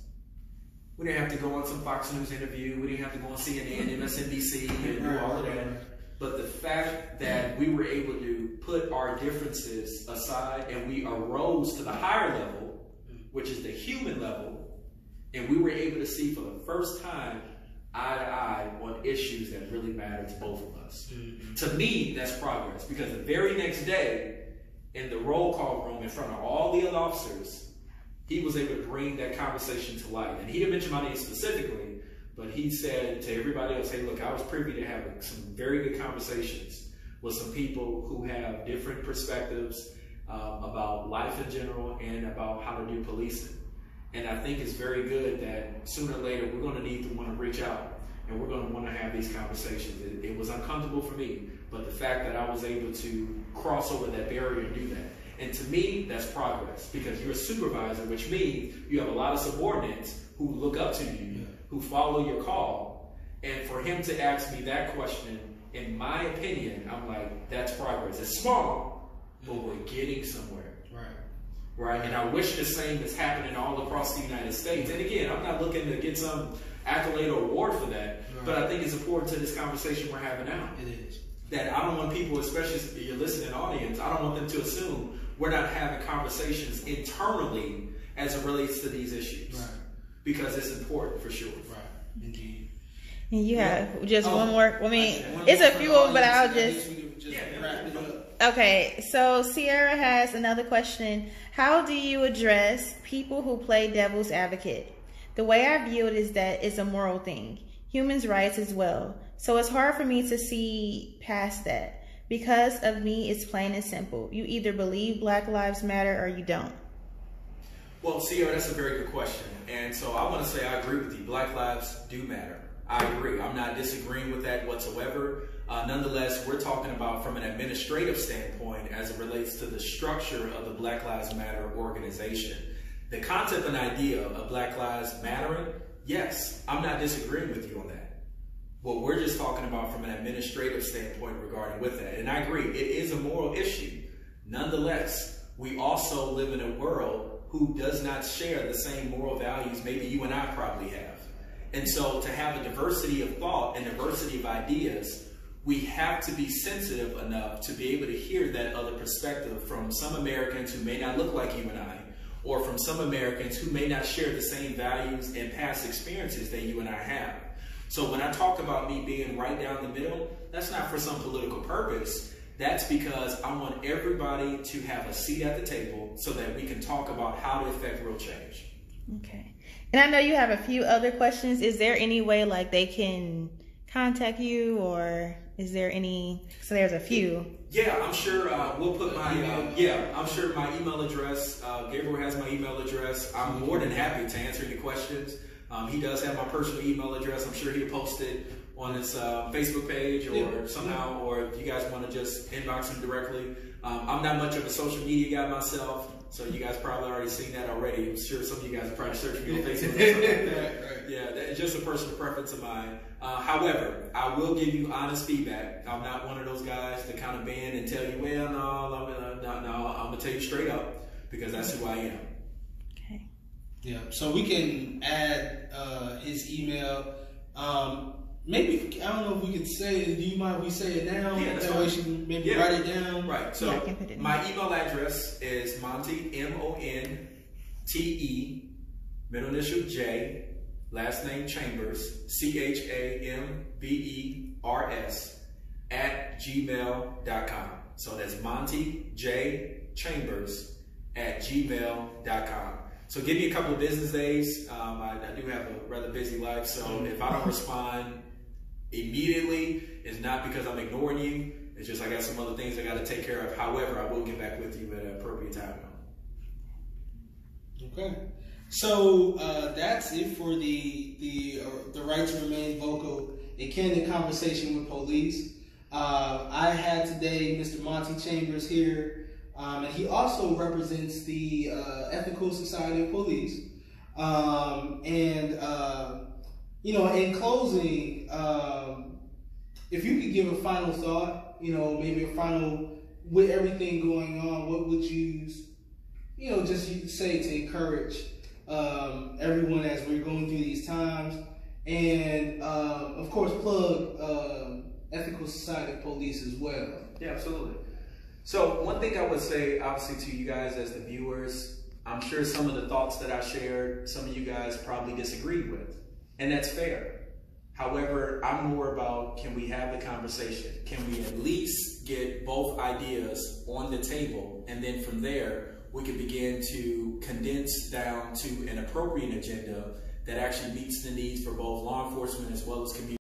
We didn't have to go on some Fox News interview. We didn't have to go on CNN, MSNBC, and do all of that. But the fact that we were able to put our differences aside and we arose to the higher level, which is the human level, and we were able to see for the first time eye to eye on issues that really matter to both of us. To me, that's progress. Because the very next day, in the roll call room in front of all the other officers, he was able to bring that conversation to light. And he didn't mention my name specifically, but he said to everybody else, "Hey, look, I was privy to having some very good conversations with some people who have different perspectives about life in general and about how to do policing." And I think it's very good that sooner or later we're going to need to want to reach out and we're going to want to have these conversations. It was uncomfortable for me, but the fact that I was able to cross over that barrier and do that. And to me, that's progress, because you're a supervisor, which means you have a lot of subordinates who look up to you, who follow your call. And for him to ask me that question, in my opinion, I'm like, that's progress. It's small, but we're getting somewhere. Right? And I wish the same is happening all across the United States. And again, I'm not looking to get some accolade or award for that, but I think it's important to this conversation we're having now.
It is.
That I don't want people, especially your listening audience, I don't want them to assume we're not having conversations internally as it relates to these issues. Right. Because it's important for sure.
Right. Indeed.
And you have just one more. I mean, it's a few of them, but I'll just
wrap it up.
Okay, so Sierra has another question. How do you address people who play devil's advocate? The way I view it is that it's a moral thing. Humans' rights as well. So it's hard for me to see past that. Because of me, it's plain and simple. You either believe Black Lives Matter or you don't.
Well, Sierra, that's a very good question. And so I want to say I agree with you. Black lives do matter. I agree. I'm not disagreeing with that whatsoever. Nonetheless, we're talking about from an administrative standpoint as it relates to the structure of the Black Lives Matter organization. The concept and idea of Black Lives Mattering, yes, I'm not disagreeing with you on that. What we're just talking about from an administrative standpoint regarding with that. And I agree, it is a moral issue. Nonetheless, we also live in a world who does not share the same moral values maybe you and I probably have. And so to have a diversity of thought and diversity of ideas, we have to be sensitive enough to be able to hear that other perspective from some Americans who may not look like you and I, or from some Americans who may not share the same values and past experiences that you and I have. So when I talk about me being right down the middle, that's not for some political purpose. That's because I want everybody to have a seat at the table so that we can talk about how to affect real change.
Okay. And I know you have a few other questions. Is there any way like they can contact you, or is there any? So there's a few.
Yeah, I'm sure we'll put my I'm sure my email address. Gabriel has my email address. I'm more than happy to answer any questions. He does have my personal email address. I'm sure he'll post it on his Facebook page or somehow, or if you guys want to just inbox him directly. I'm not much of a social media guy myself, so you guys probably already seen that already. I'm sure some of you guys are probably searching me on Facebook or something like that. Right. Yeah, it's just a personal preference of mine. However, I will give you honest feedback. I'm not one of those guys to kind of bend and tell you, well, no, I'm going to tell you straight up because that's who I am.
Okay.
Yeah, so we can add his email. Maybe, I don't know if we could say it. Do you mind if we say it now?
Yeah, that's
that way she can maybe write it down.
Right. So my email address is Monte, M-O-N-T-E, middle initial J, last name Chambers, C-H-A-M-B-E-R-S, @gmail.com. So that's Monte J Chambers @gmail.com. So give me a couple of business days. I do have a rather busy life, so if I don't respond immediately, it's not because I'm ignoring you. It's just I got some other things I got to take care of. However, I will get back with you at an appropriate time.
Okay. So that's it for the right to remain vocal, a candid conversation with police. I had today Mr. Monte Chambers here, and he also represents the Ethical Society of Police. In closing, if you could give a final thought, maybe a final, with everything going on, what would you, just say to encourage everyone as we're going through these times, and of course plug Ethical Society of Police as well.
Yeah, absolutely. So one thing I would say, obviously, to you guys as the viewers, I'm sure some of the thoughts that I shared, some of you guys probably disagreed with, and that's fair. However, I'm more about, can we have the conversation? Can we at least get both ideas on the table, and then from there, we can begin to condense down to an appropriate agenda that actually meets the needs for both law enforcement as well as community.